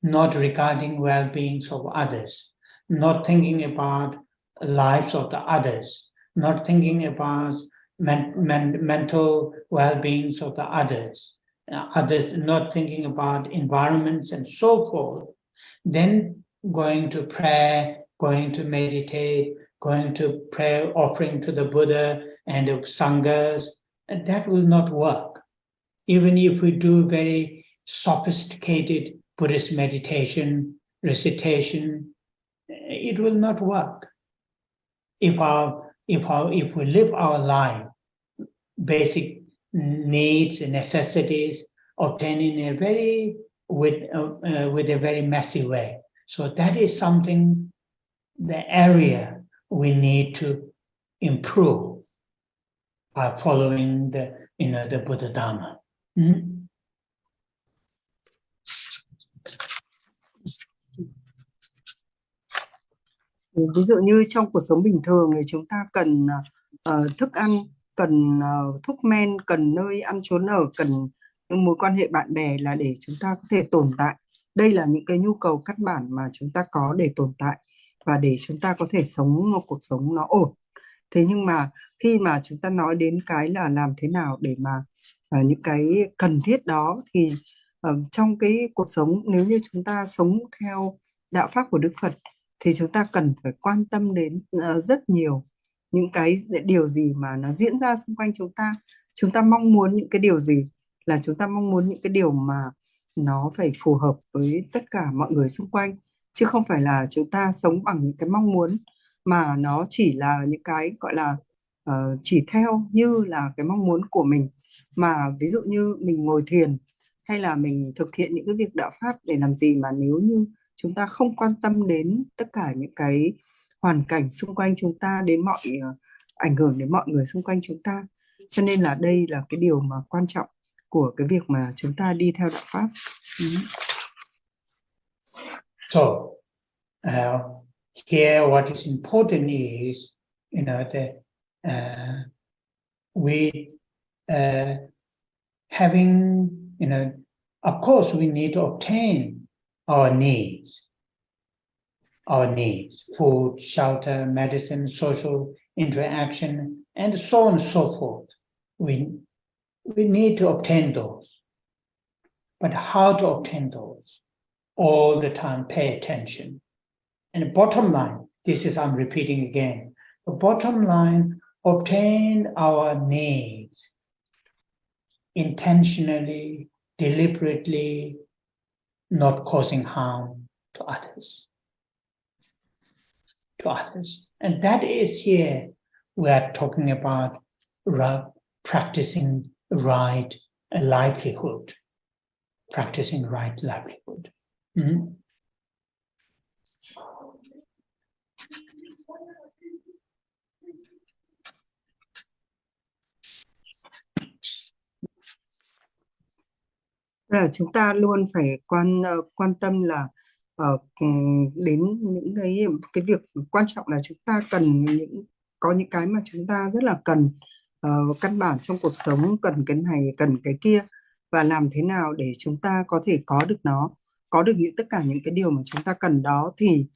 not regarding well-beings of others, not thinking about lives of the others, not thinking about mental well-beings of the others, not thinking about environments and so forth, then going to prayer, going to meditate, going to pray, offering to the Buddha and the Sanghas, and that will not work. Even if we do very sophisticated Buddhist meditation, recitation, it will not work. If we live our life, basic needs and necessities obtained in with a very messy way, So that is something, the area we need to improve by following the Buddha Dharma. Ví dụ như trong cuộc sống bình thường thì chúng ta cần thức ăn, cần thuốc men, cần nơi ăn trốn ở, cần những mối quan hệ bạn bè là để chúng ta có thể tồn tại. Đây là những cái nhu cầu căn bản mà chúng ta có để tồn tại và để chúng ta có thể sống một cuộc sống nó ổn. Thế nhưng mà khi mà chúng ta nói đến cái là làm thế nào để mà những cái cần thiết đó thì trong cái cuộc sống, nếu như chúng ta sống theo đạo pháp của Đức Phật thì chúng ta cần phải quan tâm đến rất nhiều những cái điều gì mà nó diễn ra xung quanh chúng ta. Chúng ta mong muốn những cái điều gì, là chúng ta mong muốn những cái điều mà nó phải phù hợp với tất cả mọi người xung quanh, chứ không phải là chúng ta sống bằng những cái mong muốn mà nó chỉ là những cái gọi là chỉ theo như là cái mong muốn của mình. Mà ví dụ như mình ngồi thiền hay là mình thực hiện những cái việc đạo pháp để làm gì mà nếu như chúng ta không quan tâm đến tất cả những cái hoàn cảnh xung quanh chúng ta, đến mọi ảnh hưởng đến mọi người xung quanh chúng ta. Cho nên là đây là cái điều mà quan trọng của cái việc mà chúng ta đi theo đạo pháp. So here what is important is, we having, of course we need to obtain our needs, food, shelter, medicine, social interaction, and so on and so forth. We need to obtain those. But how to obtain those? All the time, pay attention. And the bottom line, this is, I'm repeating again, the bottom line, obtain our needs intentionally, deliberately, not causing harm to others. And that is here we are talking about practicing right livelihood. Practicing right livelihood. Là chúng ta luôn phải quan tâm là đến những cái việc quan trọng là chúng ta cần có những cái mà chúng ta rất là cần căn bản trong cuộc sống, cần cái này, cần cái kia, và làm thế nào để chúng ta có thể có được nó, có được tất cả những cái điều mà chúng ta cần đó. Thì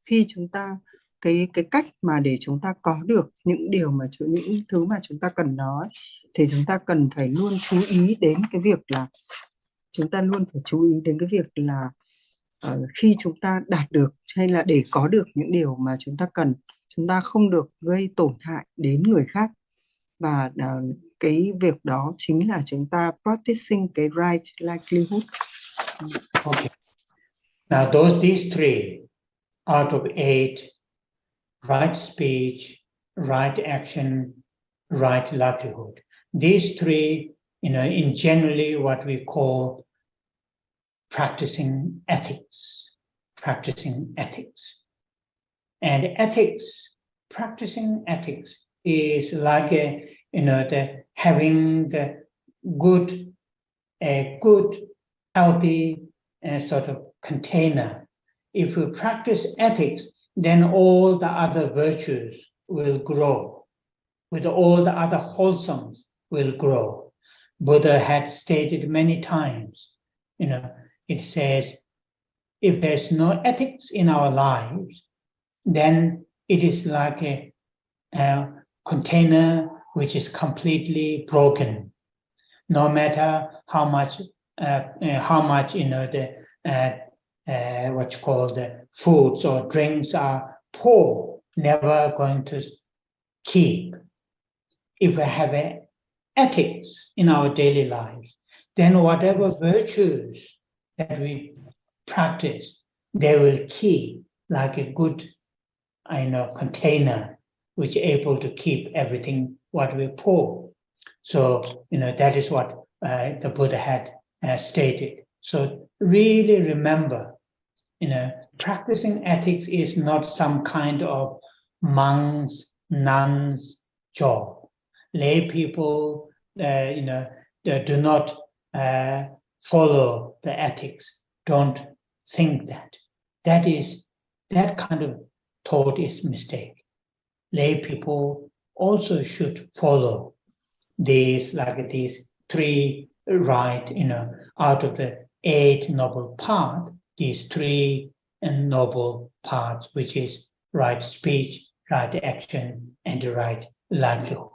khi chúng ta cái cách mà để chúng ta có được những điều mà những thứ mà chúng ta cần đó thì chúng ta cần phải luôn chú ý đến cái việc là khi chúng ta đạt được hay là để có được những điều mà chúng ta cần, chúng ta không được gây tổn hại đến người khác. Và cái việc đó chính là chúng ta practicing cái right livelihood. Okay. Now these three out of 8, right speech, right action, right livelihood. These three, in generally what we call practicing ethics. And practicing ethics is like having a good, healthy sort of container. If you practice ethics, then all the other virtues will grow. With all the other wholesomes will grow. Buddha had stated many times, it says, if there's no ethics in our lives, then it is like a container which is completely broken. No matter how much the foods or drinks are poor, never going to keep. If we have ethics in our daily lives, then whatever virtues that we practice, they will keep like a good, container which is able to keep everything what we pour. So, that is what the Buddha had stated. So really remember, practicing ethics is not some kind of monks, nuns job. Lay people, do not follow the ethics. Don't think that. That kind of thought is mistake. Lay people also should follow these 3 right, out of the 8 noble paths, these 3 noble paths, which is right speech, right action, and the right livelihood.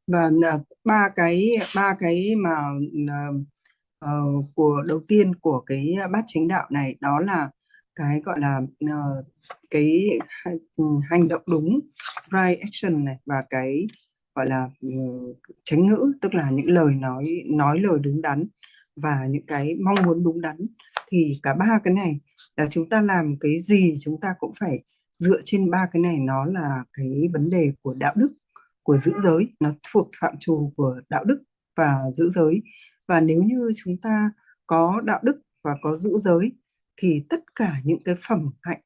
Và ba cái mà của đầu tiên của cái bát chánh đạo này, đó là cái gọi là cái hành động đúng, right action này, và cái gọi là chánh ngữ, tức là những lời nói lời đúng đắn và những cái mong muốn đúng đắn. Thì cả ba cái này là chúng ta làm cái gì chúng ta cũng phải dựa trên ba cái này. Nó là cái vấn đề của đạo đức, của giữ giới, nó thuộc phạm trù của đạo đức và giữ giới. Và nếu như chúng ta có đạo đức và có giữ giới thì tất cả những cái phẩm hạnh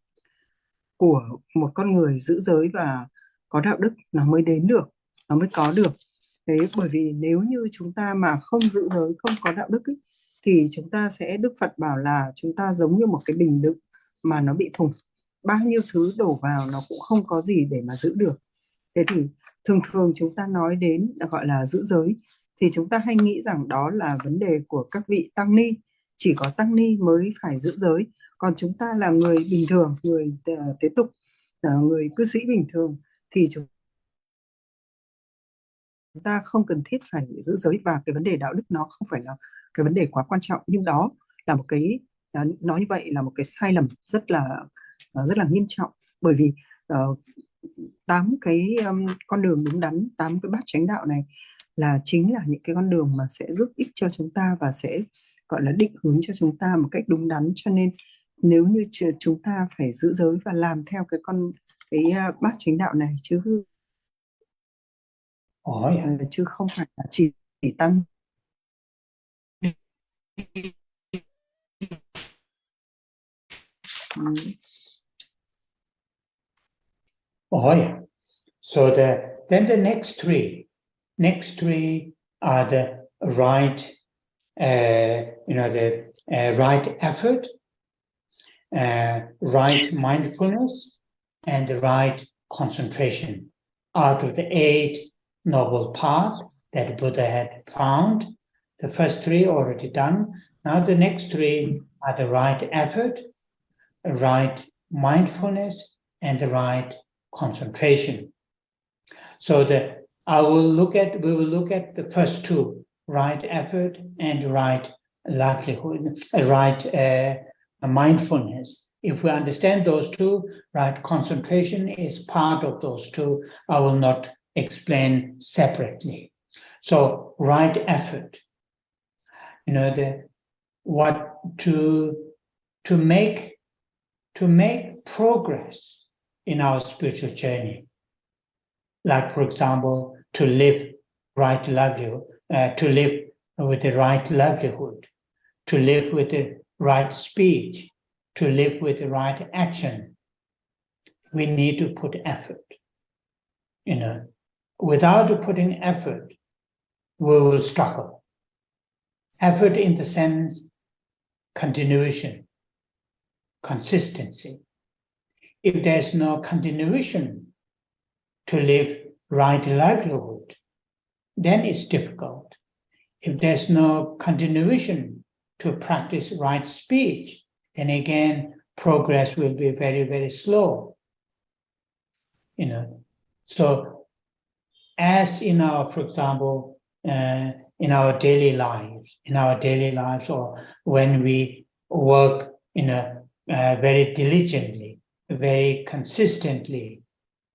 của một con người giữ giới và có đạo đức nó mới đến được, nó mới có được. Thế bởi vì nếu như chúng ta mà không giữ giới, không có đạo đức ấy, thì chúng ta sẽ, Đức Phật bảo là chúng ta giống như một cái bình đựng mà nó bị thủng, bao nhiêu thứ đổ vào nó cũng không có gì để mà giữ được. Thế thì thường thường chúng ta nói đến gọi là giữ giới thì chúng ta hay nghĩ rằng đó là vấn đề của các vị tăng ni, chỉ có tăng ni mới phải giữ giới. Còn chúng ta là người bình thường, người tế tục, người cư sĩ bình thường thì chúng ta không cần thiết phải giữ giới, và cái vấn đề đạo đức nó không phải là cái vấn đề quá quan trọng. Nhưng đó là một cái, nói như vậy là một cái sai lầm rất là nghiêm trọng, bởi vì 8 cái con đường đúng đắn, 8 cái bát chánh đạo này là chính là những cái con đường mà sẽ giúp ích cho chúng ta và sẽ gọi là định hướng cho chúng ta một cách đúng đắn. Cho nên nếu như chúng ta phải giữ giới và làm theo cái bát chánh đạo này chứ chứ không phải là chỉ tăng. So then the next three are the right, right effort, right mindfulness, and the right concentration. Out of the 8 noble paths that Buddha had found, the first 3 already done. Now the next 3 are the right effort, right mindfulness, and the right concentration. So we will look at the first 2, right effort and right livelihood, right mindfulness. If we understand those 2, right concentration is part of those 2. I will not explain separately. So right effort, to make progress in our spiritual journey. Like, for example, to live right livelihood, to live with the right livelihood, to live with the right speech, to live with the right action, we need to put effort. Without putting effort, we will struggle. Effort in the sense, continuation, consistency. If there's no continuation to live right livelihood, then it's difficult. If there's no continuation to practice right speech, then again, progress will be very, very slow. So as in our, for example, in our daily lives, or when we work very diligently, very consistently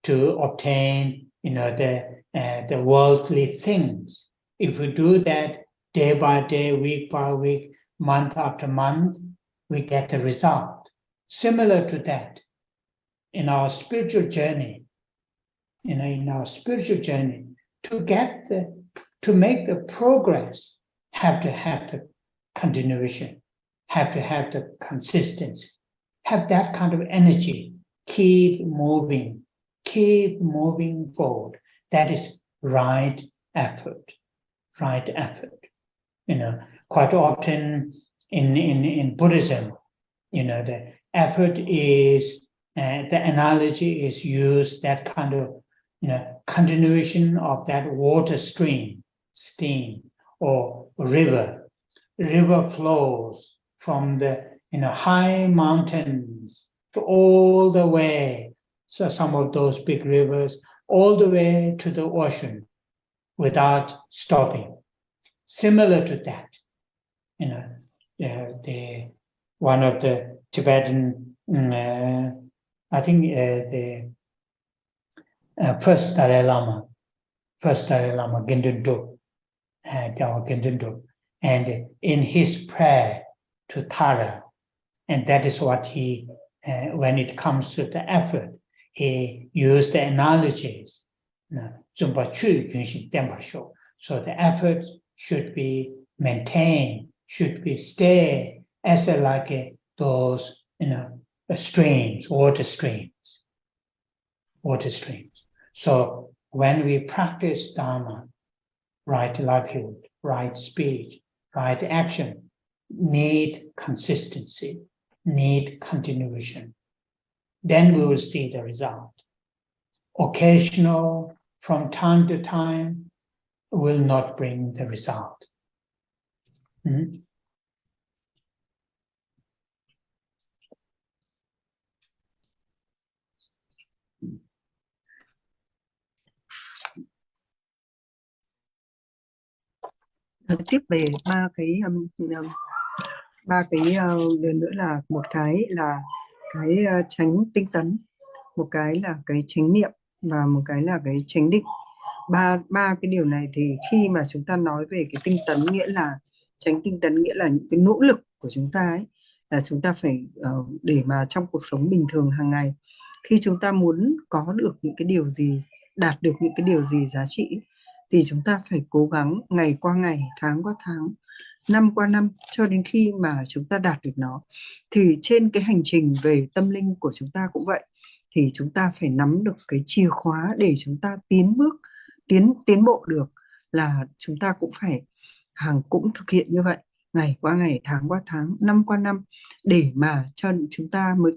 to obtain, the worldly things. If we do that day by day, week by week, month after month, we get the result. Similar to that, in our spiritual journey, in our spiritual journey, to make the progress, have to have the continuation, have to have the consistency, have that kind of energy, keep moving forward. That is right effort. Quite often in Buddhism, the effort is, the analogy is used, that kind of, continuation of that water stream or river. River flows from the high mountains to all the way, so some of those big rivers, all the way to the ocean without stopping. Similar to that, one of the Tibetan, I think the first Dalai Lama, Gendun Duk, and in his prayer to Tara, and that is what he, when it comes to the effort, he used the analogies. So the effort should be maintained, should be stay as like those streams, water streams. So when we practice Dharma, right livelihood, right speech, right action, need consistency, need continuation, then we will see the result. Occasional, from time to time, will not bring the result. Tiếp về ba cái điều nữa, là một cái là cái chánh tinh tấn, một cái là cái chánh niệm, và một cái là cái chánh định. Ba cái điều này thì khi mà chúng ta nói về cái tinh tấn, nghĩa là chánh tinh tấn, nghĩa là những cái nỗ lực của chúng ta ấy, là chúng ta phải để mà trong cuộc sống bình thường hàng ngày, khi chúng ta muốn có được những cái điều gì, đạt được những cái điều gì giá trị, thì chúng ta phải cố gắng ngày qua ngày, tháng qua tháng, năm qua năm, cho đến khi mà chúng ta đạt được nó. Thì trên cái hành trình về tâm linh của chúng ta cũng vậy, thì chúng ta phải nắm được cái chìa khóa để chúng ta tiến bộ được, là chúng ta cũng phải cũng thực hiện như vậy, ngày qua ngày, tháng qua tháng, năm qua năm, để mà cho chúng ta mới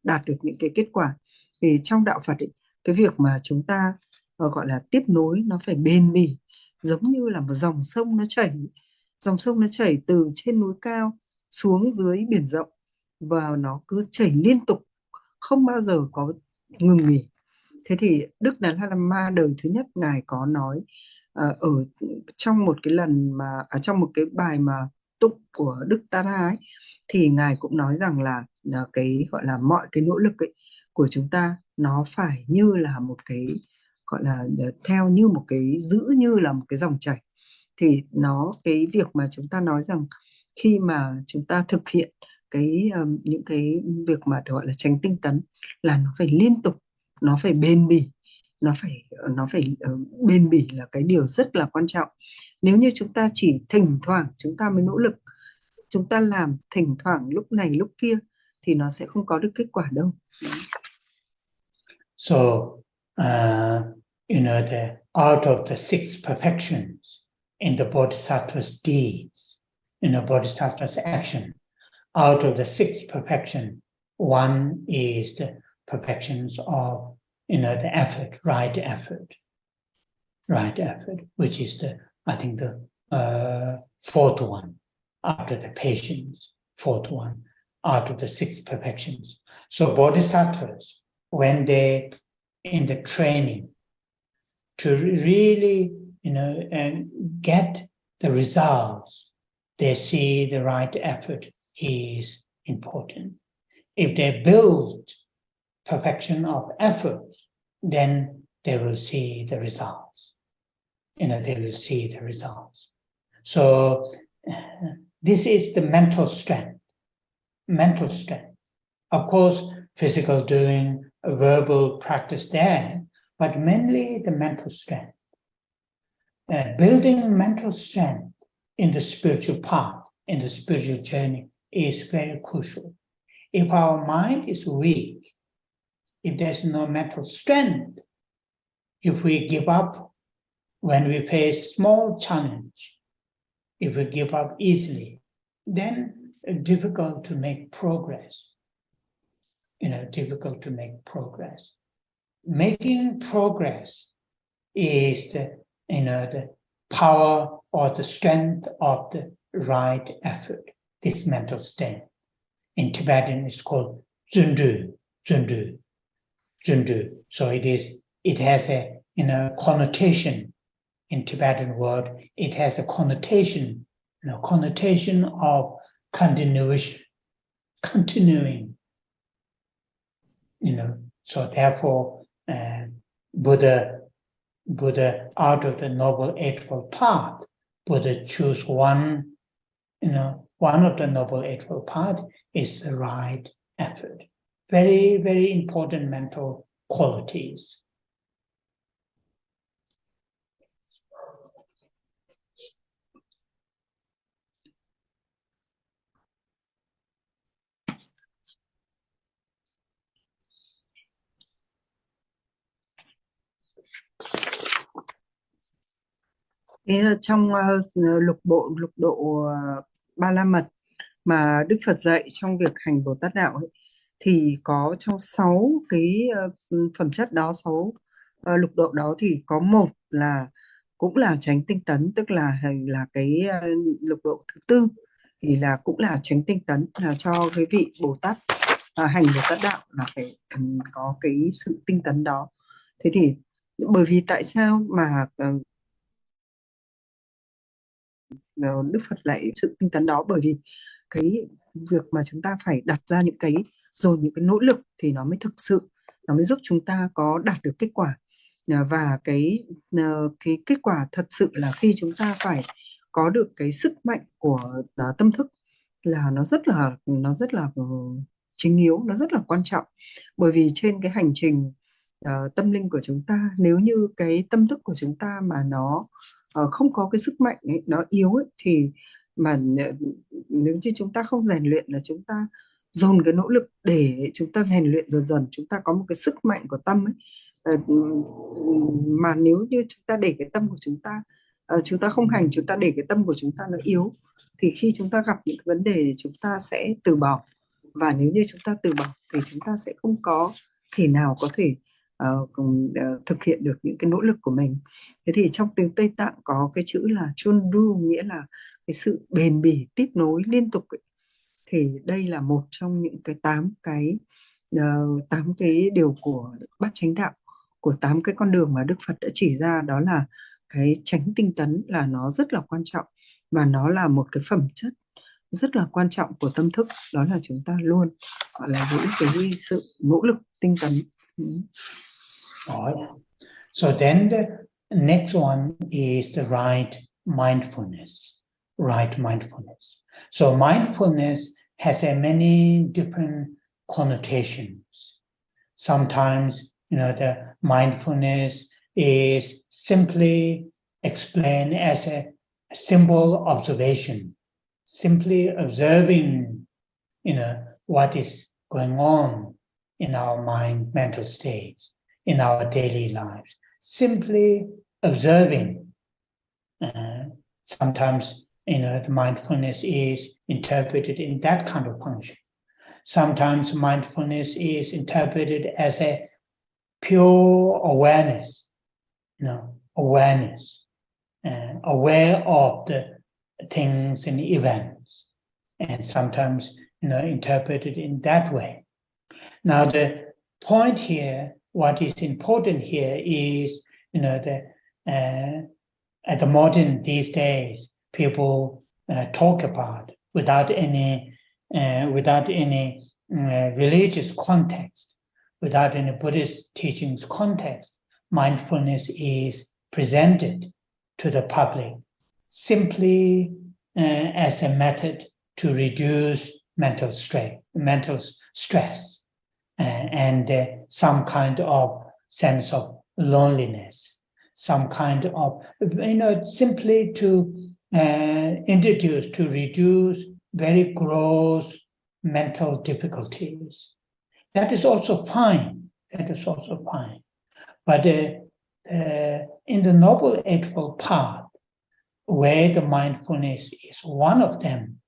đạt được những cái kết quả. Thì trong đạo Phật ấy, cái việc mà chúng ta gọi là tiếp nối, nó phải bền bỉ, giống như là một dòng sông nó chảy từ trên núi cao xuống dưới biển rộng, và nó cứ chảy liên tục, không bao giờ có ngừng nghỉ. Thế thì Đức Đạt Lai Lama đời thứ nhất, Ngài có nói ở trong một cái lần mà trong một cái bài mà tụng của Đức Tara ấy, thì Ngài cũng nói rằng là cái gọi là mọi cái nỗ lực ấy của chúng ta, nó phải như là một cái gọi là theo như một cái, giữ như là một cái dòng chảy. Thì cái việc mà chúng ta nói rằng khi mà chúng ta thực hiện những cái việc mà gọi là chánh tinh tấn, là nó phải liên tục, nó phải bền bỉ, nó phải bền bỉ là cái điều rất là quan trọng. Nếu như chúng ta chỉ thỉnh thoảng chúng ta mới nỗ lực, chúng ta làm thỉnh thoảng lúc này lúc kia, thì nó sẽ không có được kết quả đâu. So out of the 6 perfections in the Bodhisattva's deeds, Bodhisattva's action, out of the 6 perfections, one is the perfections of the effort, right effort, which is I think the 4th one after the patience, 4th one out of the 6 perfections. So bodhisattvas, when they in the training to really and get the results, they see the right effort is important. If they build perfection of effort, then they will see the results. They will see the results. So this is the mental strength. mental strength. Of course, physical doing, verbal practice there, but mainly the mental strength. Building mental strength in the spiritual path, in the spiritual journey, is very crucial. If our mind is weak, if there's no mental strength, if we give up when we face small challenge, if we give up easily, then it's difficult to make progress. Difficult to make progress. Making progress is the power or the strength of the right effort, this mental strength. In Tibetan, it's called zundu. So it has a connotation in Tibetan word. It has a connotation of continuing. So therefore, Buddha, out of the Noble Eightfold Path, Buddha choose one of the Noble Eightfold Path is the right effort. Very, very important mental qualities. Trong lục độ Ba La Mật mà Đức Phật dạy trong việc hành Bồ Tát đạo ấy, thì có trong 6 cái phẩm chất đó, 6 lục độ đó thì có một là cũng là chánh tinh tấn, tức là cái lục độ thứ tư thì là cũng là chánh tinh tấn, là cho cái vị Bồ Tát hành Bồ Tát đạo là phải có cái sự tinh tấn đó. Thế thì bởi vì tại sao mà Đức Phật lại sự tinh tấn đó? Bởi vì cái việc mà chúng ta phải đặt ra những cái nỗ lực thì nó mới thực sự, nó mới giúp chúng ta có đạt được kết quả. Và cái kết quả thật sự là khi chúng ta phải có được cái sức mạnh của tâm thức, là nó rất là chính yếu, nó rất là quan trọng. Bởi vì trên cái hành trình tâm linh của chúng ta, nếu như cái tâm thức của chúng ta mà nó không có cái sức mạnh ấy, nó yếu ấy, thì mà nếu như chúng ta không rèn luyện, là chúng ta dồn cái nỗ lực để chúng ta rèn luyện dần dần, chúng ta có một cái sức mạnh của tâm ấy. Mà nếu như chúng ta để cái tâm của chúng ta không hành, chúng ta để cái tâm của chúng ta nó yếu, thì khi chúng ta gặp những vấn đề chúng ta sẽ từ bỏ. Và nếu như chúng ta từ bỏ thì chúng ta sẽ không có thể nào có thể thực hiện được những cái nỗ lực của mình. Thế thì trong tiếng Tây Tạng có cái chữ là chunru, nghĩa là cái sự bền bỉ, tiếp nối liên tục ấy. Thì đây là một trong những cái 8 cái điều của bát chánh đạo, của 8 cái con đường mà Đức Phật đã chỉ ra. Đó là cái chánh tinh tấn, là nó rất là quan trọng, và nó là một cái phẩm chất rất là quan trọng của tâm thức. Đó là chúng ta luôn gọi là giữ cái sự nỗ lực tinh tấn. So then the next one is the right mindfulness. So mindfulness has many different connotations. Sometimes, the mindfulness is simply explained as a simple observation, simply observing, what is going on in our mental states, in our daily lives. Simply observing. Sometimes, the mindfulness is interpreted in that kind of function. Sometimes mindfulness is interpreted as a pure awareness, aware of the things and events, and sometimes, interpreted in that way. Now, the point here, what is important here is, at the modern these days, people talk about without any religious context, without any Buddhist teachings context, mindfulness is presented to the public simply as a method to reduce mental stress, and some kind of sense of loneliness, some kind of, simply to introduce, to reduce very gross mental difficulties. That is also fine. That is also fine. But in the Noble Eightfold Path, where the mindfulness is one of them,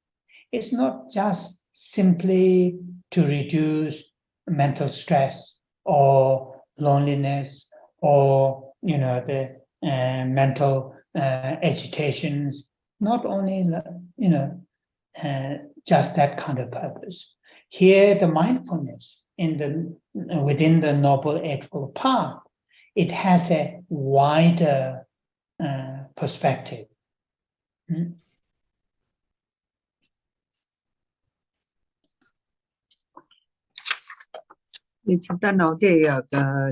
it's not just simply to reduce mental stress or loneliness or the mental agitations. Not only just that kind of purpose. Here, the mindfulness within the Noble Eightfold Path, it has a wider perspective. Thì chúng ta nói về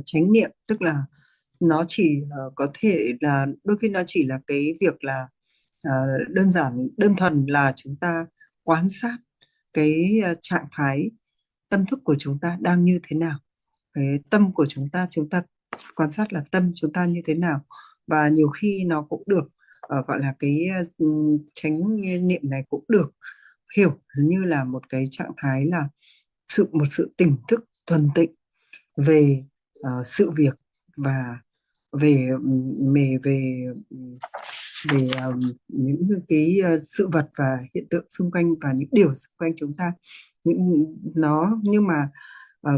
chánh niệm, tức là nó chỉ có thể là đôi khi nó chỉ là cái việc là đơn thuần là chúng ta quan sát cái trạng thái tâm thức của chúng ta đang như thế nào, cái tâm của chúng ta quan sát là tâm chúng ta như thế nào. Và nhiều khi nó cũng được gọi là cái chánh niệm này cũng được hiểu như là một cái trạng thái là một sự tỉnh thức thuần tịnh về sự việc và về những cái sự vật và hiện tượng xung quanh và những điều xung quanh chúng ta. Nhưng mà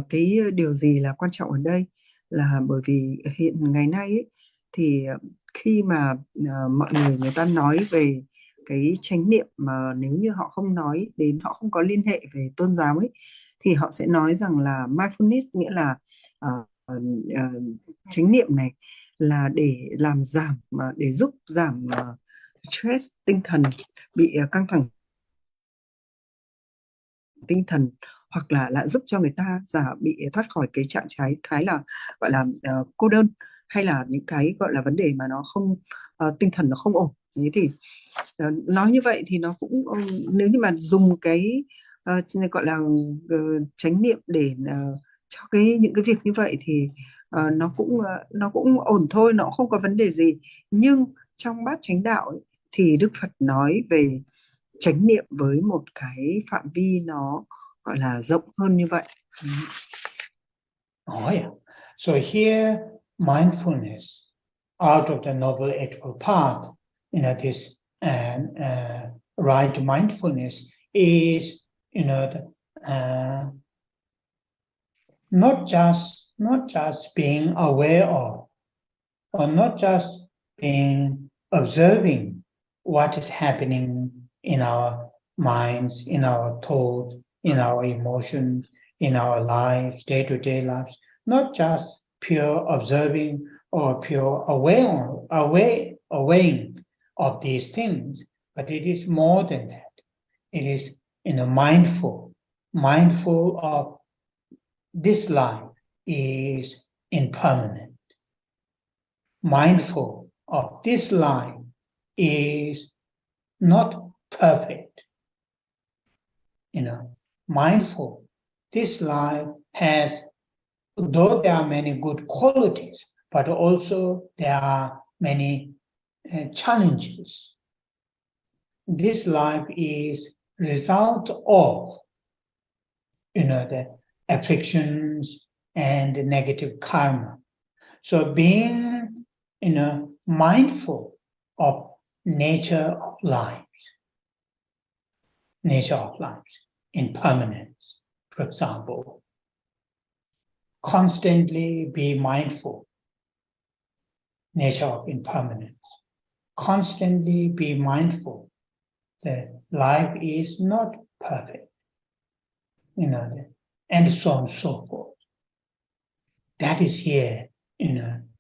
cái điều gì là quan trọng ở đây là bởi vì hiện ngày nay ấy, thì khi mà mọi người ta nói về cái chánh niệm mà nếu như họ không nói đến, họ không có liên hệ về tôn giáo ấy, thì họ sẽ nói rằng là mindfulness, nghĩa là chánh niệm này là để làm giảm, để giúp giảm stress tinh thần, bị căng thẳng tinh thần, hoặc là lại giúp cho người ta bị thoát khỏi cái trạng thái là gọi là cô đơn, hay là những cái gọi là vấn đề mà nó không tinh thần nó không ổn. Thế thì nói như vậy thì nó cũng nếu như mà dùng cái gọi là chánh niệm để cho những cái việc như vậy thì nó cũng ổn thôi, nó không có vấn đề gì. Nhưng trong bát chánh đạo ấy, thì Đức Phật nói về chánh niệm với một cái phạm vi nó gọi là rộng hơn như vậy. Oh yeah. So here, mindfulness out of the Noble Eightfold Path, this right mindfulness is, not just being aware of, or not just being observing what is happening in our minds, in our thoughts, in our emotions, in our lives, day-to-day lives, not just pure observing or pure aware of these things, but it is more than that. It is mindful of this life is impermanent. Mindful of this life is not perfect. Mindful, this life has, though there are many good qualities, but also there are many challenges. This life is result of, the afflictions and the negative karma. So being, mindful of nature of life, impermanence, for example. Constantly be mindful, nature of impermanence. Constantly be mindful that life is not perfect, and so on and so forth. That is here,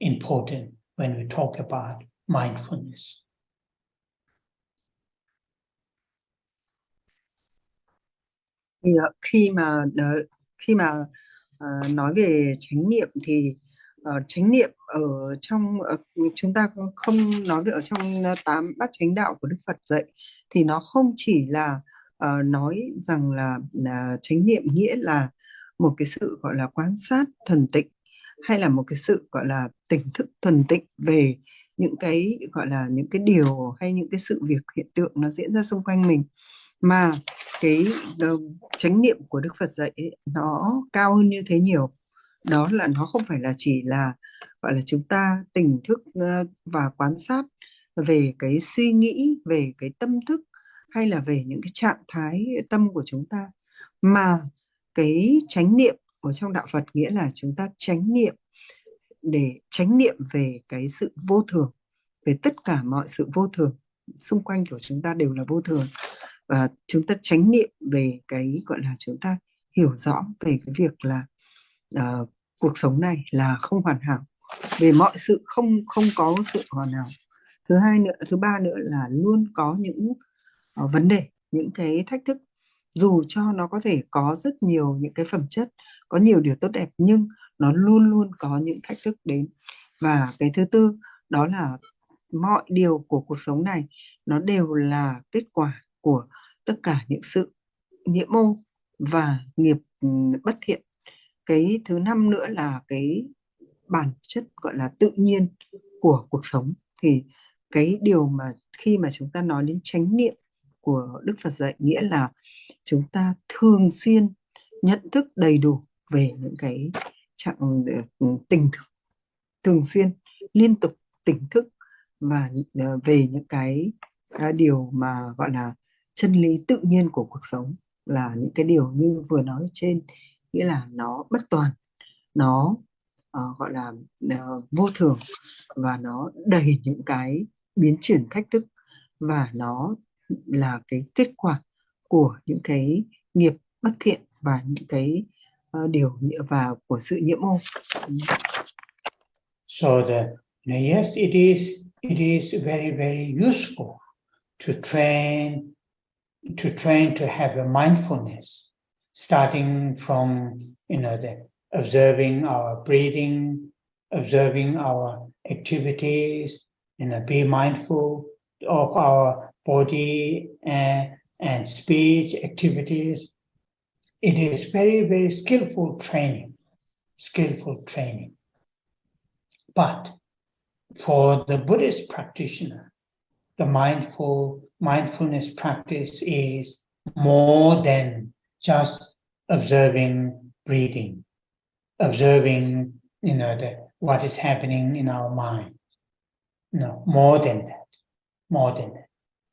important when we talk about mindfulness. Thì khi mà nói về chánh niệm thì chánh niệm ở trong chúng ta không nói về ở trong 8 bát chánh đạo của Đức Phật dạy, thì nó không chỉ là nói rằng là chánh niệm nghĩa là một cái sự gọi là quan sát thuần tịnh, hay là một cái sự gọi là tỉnh thức thuần tịnh về những cái gọi là những cái điều hay những cái sự việc hiện tượng nó diễn ra xung quanh mình. Mà cái chánh niệm của Đức Phật dạy ấy, nó cao hơn như thế nhiều. Đó là nó không phải là chỉ là gọi là chúng ta tỉnh thức và quan sát về cái suy nghĩ, về cái tâm thức, hay là về những cái trạng thái tâm của chúng ta, mà cái chánh niệm ở trong đạo Phật nghĩa là chúng ta chánh niệm để chánh niệm về cái sự vô thường, về tất cả mọi sự vô thường xung quanh của chúng ta đều là vô thường, và chúng ta chánh niệm về cái gọi là chúng ta hiểu rõ về cái việc là cuộc sống này là không hoàn hảo, về mọi sự không không có sự hoàn hảo. Thứ ba nữa là luôn có những vấn đề, những cái thách thức, dù cho nó có thể có rất nhiều những cái phẩm chất, có nhiều điều tốt đẹp, nhưng nó luôn luôn có những thách thức đến. Và cái thứ tư đó là mọi điều của cuộc sống này nó đều là kết quả của tất cả những sự nhiễm ô và nghiệp bất thiện. Cái thứ năm nữa là cái bản chất gọi là tự nhiên của cuộc sống. Thì cái điều mà khi mà chúng ta nói đến chánh niệm của Đức Phật dạy nghĩa là chúng ta thường xuyên nhận thức đầy đủ về những cái trạng tỉnh thức, thường xuyên liên tục tỉnh thức và về những cái điều mà gọi là chân lý tự nhiên của cuộc sống, là những cái điều như vừa nói trên, nghĩa là nó bất toàn, nó gọi là vô thường, và nó đầy những cái biến chuyển thách thức, và nó là cái kết quả của những cái nghiệp bất thiện và những cái điều và của sự nhiễm ô. So yes, it is very, very useful to train to have a mindfulness, starting from the observing our breathing, observing our activities, be mindful of our body and speech activities. It is very, very skillful training. But for the Buddhist practitioner, the mindfulness practice is more than just observing breathing, observing what is happening in our mind. No, more than that.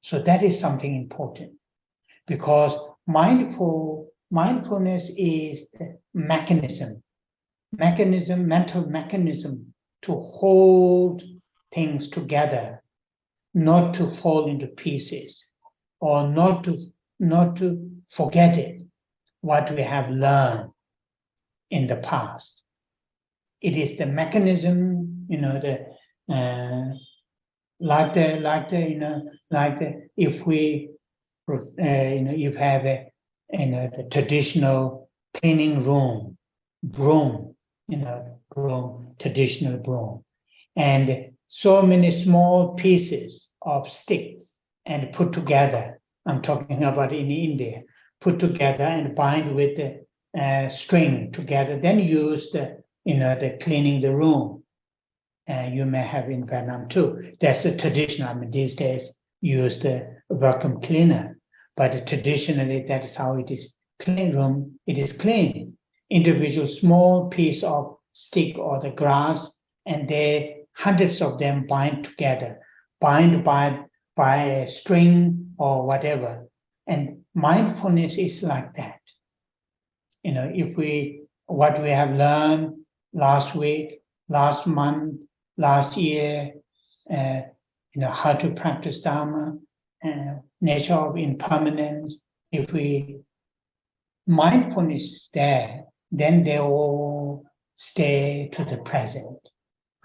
So that is something important, because mindfulness is the mental mechanism to hold things together, not to fall into pieces, or not to forget it, what we have learned in the past. It is the mechanism, if we, if you have the traditional cleaning room, broom, traditional broom, and so many small pieces of sticks and put together. I'm talking about in India, put together and bind with the string together, then use the cleaning the room. You may have in Vietnam too. That's a traditional. I mean, these days use the vacuum cleaner, but traditionally that is how it is. Clean room, it is clean. Individual small piece of stick or the grass, and they hundreds of them bind together, bind by a string or whatever. And mindfulness is like that. If what we have learned last week, last month, last year, how to practice Dharma, nature of impermanence, if mindfulness is there, then they all stay to the present,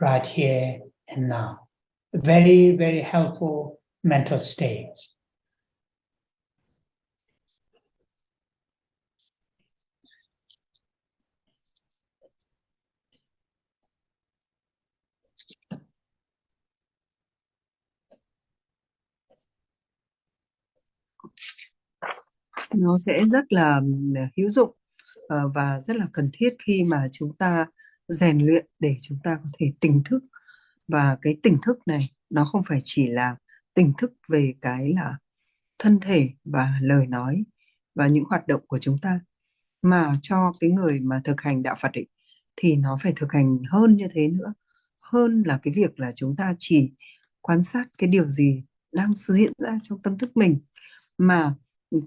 right here and now. Very, very helpful mental state. nó sẽ rất là hữu dụng và rất là cần thiết khi mà chúng ta rèn luyện để chúng ta có thể tỉnh thức. Và cái tỉnh thức này nó không phải chỉ là tỉnh thức về cái là thân thể và lời nói và những hoạt động của chúng ta, mà cho cái người mà thực hành đạo Phật ấy, thì nó phải thực hành hơn như thế nữa, hơn là cái việc là chúng ta chỉ quan sát cái điều gì đang diễn ra trong tâm thức mình, mà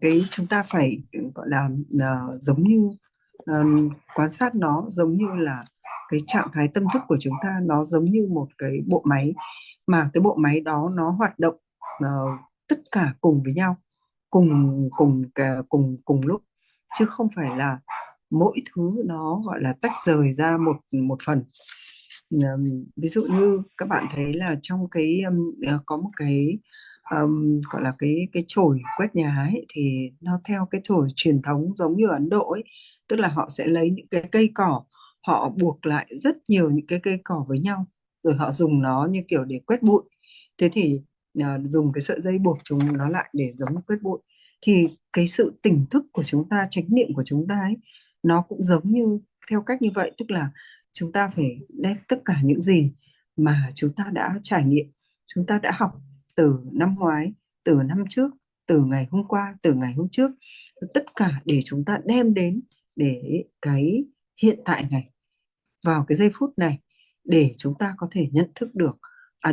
cái chúng ta phải gọi là giống như quan sát nó giống như là cái trạng thái tâm thức của chúng ta, nó giống như một cái bộ máy, mà cái bộ máy đó nó hoạt động ờ, tất cả cùng với nhau, cùng cùng cùng cùng lúc, chứ không phải là mỗi thứ nó gọi là tách rời ra một một phần. Ví dụ như các bạn thấy là trong cái có một cái gọi là cái chổi quét nhà ấy, thì nó theo cái chổi truyền thống giống như ở Ấn Độ ấy, tức là họ sẽ lấy những cái cây cỏ, họ buộc lại rất nhiều những cái cây cỏ với nhau, rồi họ dùng nó như kiểu để quét bụi. Thế thì dùng cái sợi dây buộc chúng nó lại để giống như quét bụi. Thì cái sự tỉnh thức của chúng ta, chánh niệm của chúng ta ấy, nó cũng giống như theo cách như vậy, tức là chúng ta phải đem tất cả những gì mà chúng ta đã trải nghiệm, chúng ta đã học từ năm ngoái, từ năm trước, từ ngày hôm qua, từ ngày hôm trước, tất cả để chúng ta đem đến để cái hiện tại này, vào cái giây phút này, để chúng ta có thể nhận thức được,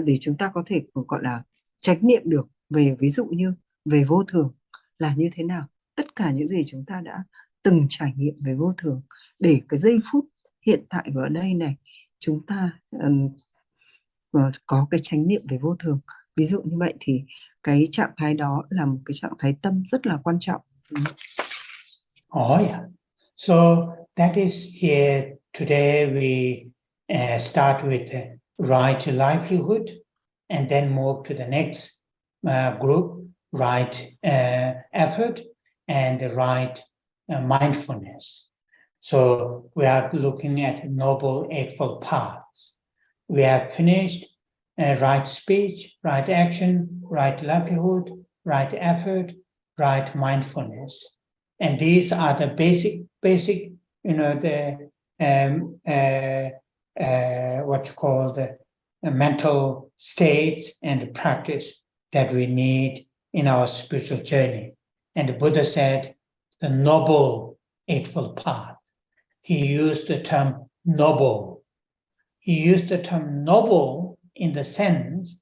để chúng ta có thể gọi là chánh niệm được về, ví dụ như về vô thường là như thế nào, tất cả những gì chúng ta đã từng trải nghiệm về vô thường, để cái giây phút hiện tại và ở đây này chúng ta có cái chánh niệm về vô thường. Ví dụ như vậy thì cái trạng thái đó là một cái trạng thái tâm rất là quan trọng. Oh yeah. So that is here today we start with the right livelihood and then move to the next group, right effort and the right mindfulness. So we are looking at Noble Eightfold Paths. We have finished right speech, right action, right livelihood, right effort, right mindfulness. And these are the basic, the what you call the mental states and practice that we need in our spiritual journey. And the Buddha said the Noble Eightfold Path. He used the term noble. He used the term noble in the sense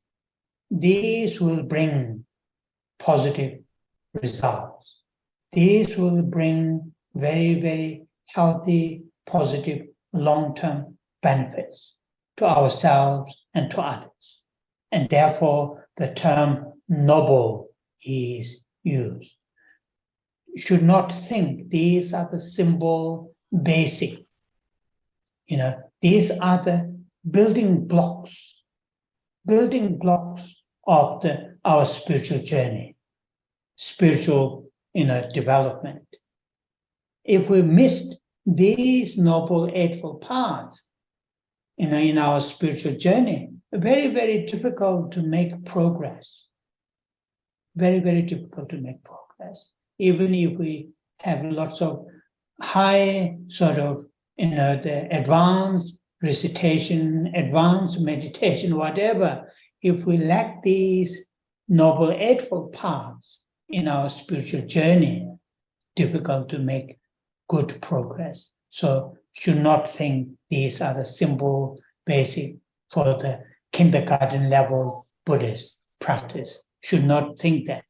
these will bring positive results. These will bring very, very healthy, positive, long-term benefits to ourselves and to others. And therefore, the term noble is used. You should not think these are the simple, basic. These are the building blocks of our spiritual journey, spiritual development. If we missed these Noble Eightfold Paths in our spiritual journey, very, very difficult to make progress. Very, very difficult to make progress. Even if we have lots of high sort of, the advanced recitation, advanced meditation, whatever, if we lack these Noble Eightfold Paths in our spiritual journey, difficult to make good progress. So should not think these are the simple, basic for the kindergarten level Buddhist practice. Should not think that.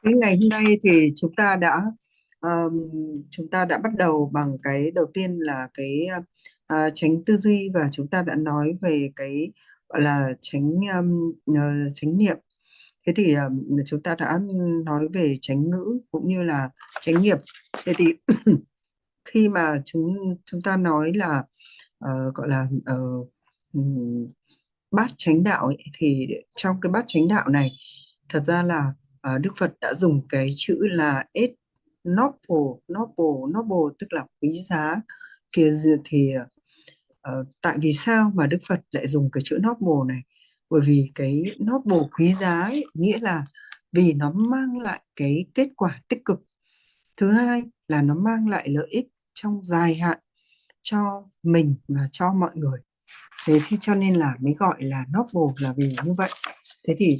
Cái ngày hôm nay thì chúng ta đã bắt đầu bằng cái đầu tiên là cái chánh tư duy, và chúng ta đã nói về cái gọi là chánh niệm. Thế thì chúng ta đã nói về chánh ngữ cũng như là chánh nghiệp. Thế thì khi mà chúng ta nói là gọi là bát chánh đạo ấy, thì trong cái bát chánh đạo này thật ra là Đức Phật đã dùng cái chữ là noble, tức là quý giá, tại vì sao mà Đức Phật lại dùng cái chữ noble này? Bởi vì cái noble quý giá ấy, nghĩa là vì nó mang lại cái kết quả tích cực. Thứ hai là nó mang lại lợi ích trong dài hạn cho mình và cho mọi người. Thế thì cho nên là mới gọi là noble là vì như vậy. Thế thì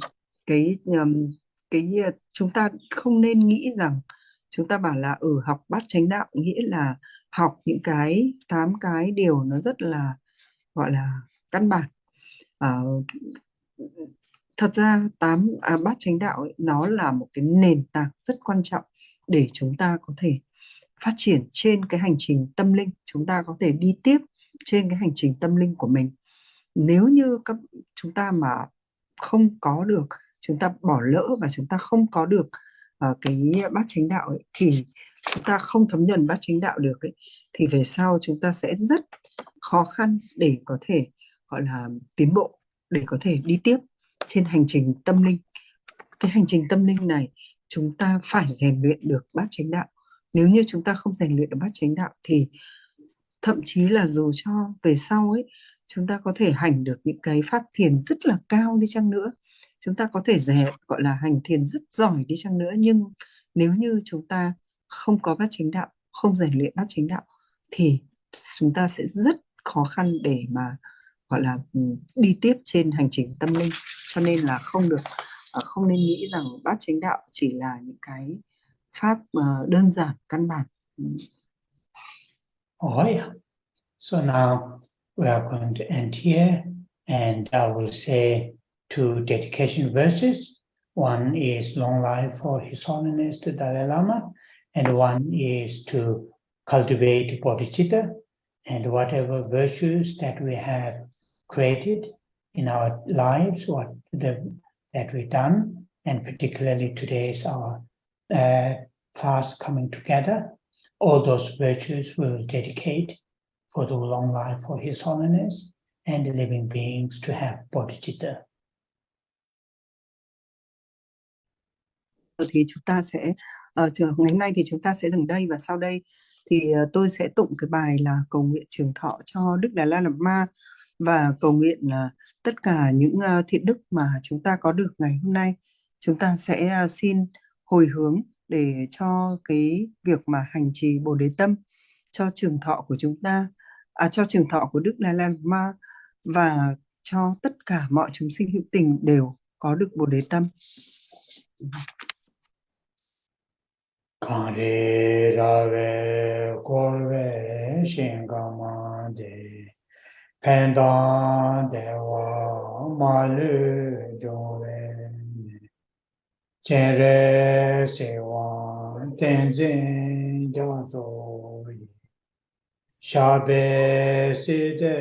chúng ta không nên nghĩ rằng chúng ta bảo là học bát chánh đạo nghĩa là học những cái 8 cái điều nó rất là gọi là căn bản. Thật ra bát chánh đạo ấy, nó là một cái nền tảng rất quan trọng để chúng ta có thể phát triển trên cái hành trình tâm linh, chúng ta có thể đi tiếp trên cái hành trình tâm linh của mình. Nếu như chúng ta mà không có được, chúng ta bỏ lỡ và chúng ta không có được cái bát chánh đạo ấy, thì chúng ta không thấm nhuần bát chánh đạo được ấy, thì về sau chúng ta sẽ rất khó khăn để có thể gọi là tiến bộ, để có thể đi tiếp trên hành trình tâm linh. Cái hành trình tâm linh này chúng ta phải rèn luyện được bát chánh đạo. Nếu như chúng ta không rèn luyện được bát chánh đạo thì thậm chí là dù cho về sau ấy chúng ta có thể hành được những cái pháp thiền rất là cao đi chăng nữa, chúng ta có thể gọi là hành thiền rất giỏi đi chăng nữa, nhưng nếu như chúng ta không có bát chánh đạo, không rèn luyện bát chánh đạo thì chúng ta sẽ rất khó khăn để mà gọi là đi tiếp trên hành trình tâm linh. Cho nên là không nên nghĩ rằng bát chánh đạo chỉ là những cái pháp đơn giản căn bản. Oh yeah. So now we are going to end here, and I will say 2 dedication verses. One is long life for His Holiness the Dalai Lama, and one is to cultivate bodhicitta, and whatever virtues that we have created in our lives, that we've done, and particularly today's our class coming together, all those virtues will dedicate for the long life for His Holiness and the living beings to have bodhicitta. Thì chúng ta sẽ ngày hôm nay thì chúng ta sẽ dừng đây, và sau đây thì tôi sẽ tụng cái bài là cầu nguyện trường thọ cho Đức Dalai Lama và cầu nguyện là tất cả những thiện đức mà chúng ta có được ngày hôm nay chúng ta sẽ xin hồi hướng để cho cái việc mà hành trì Bồ Đề Tâm cho trường thọ của chúng ta, cho trường thọ của Đức Dalai Lama và cho tất cả mọi chúng sinh hữu tình đều có được Bồ Đề Tâm. Kare rave korve shingamande pendan dewa malu jove chere sewa tenzin jazo shabe side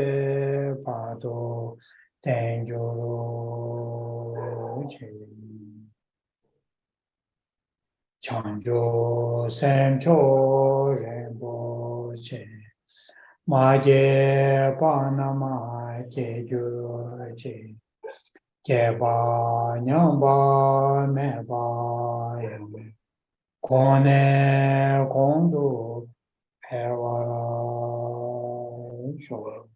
pado tenjoro che Chanjo Sencho Rinpoche Maje Panama Jeju Che Jeba Nyamba Meba Kone Kondu Hewa Sho.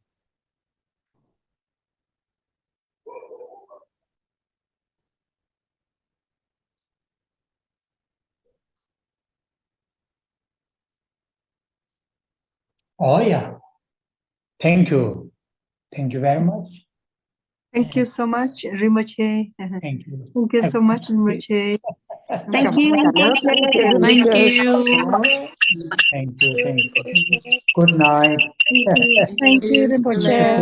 Oh yeah, thank you very much. Thank you so much, Rinpoche. Thank you. Thank you so much, Rinpoche. Thank you. Thank Thank you. Good night. Thank you, Rinpoche.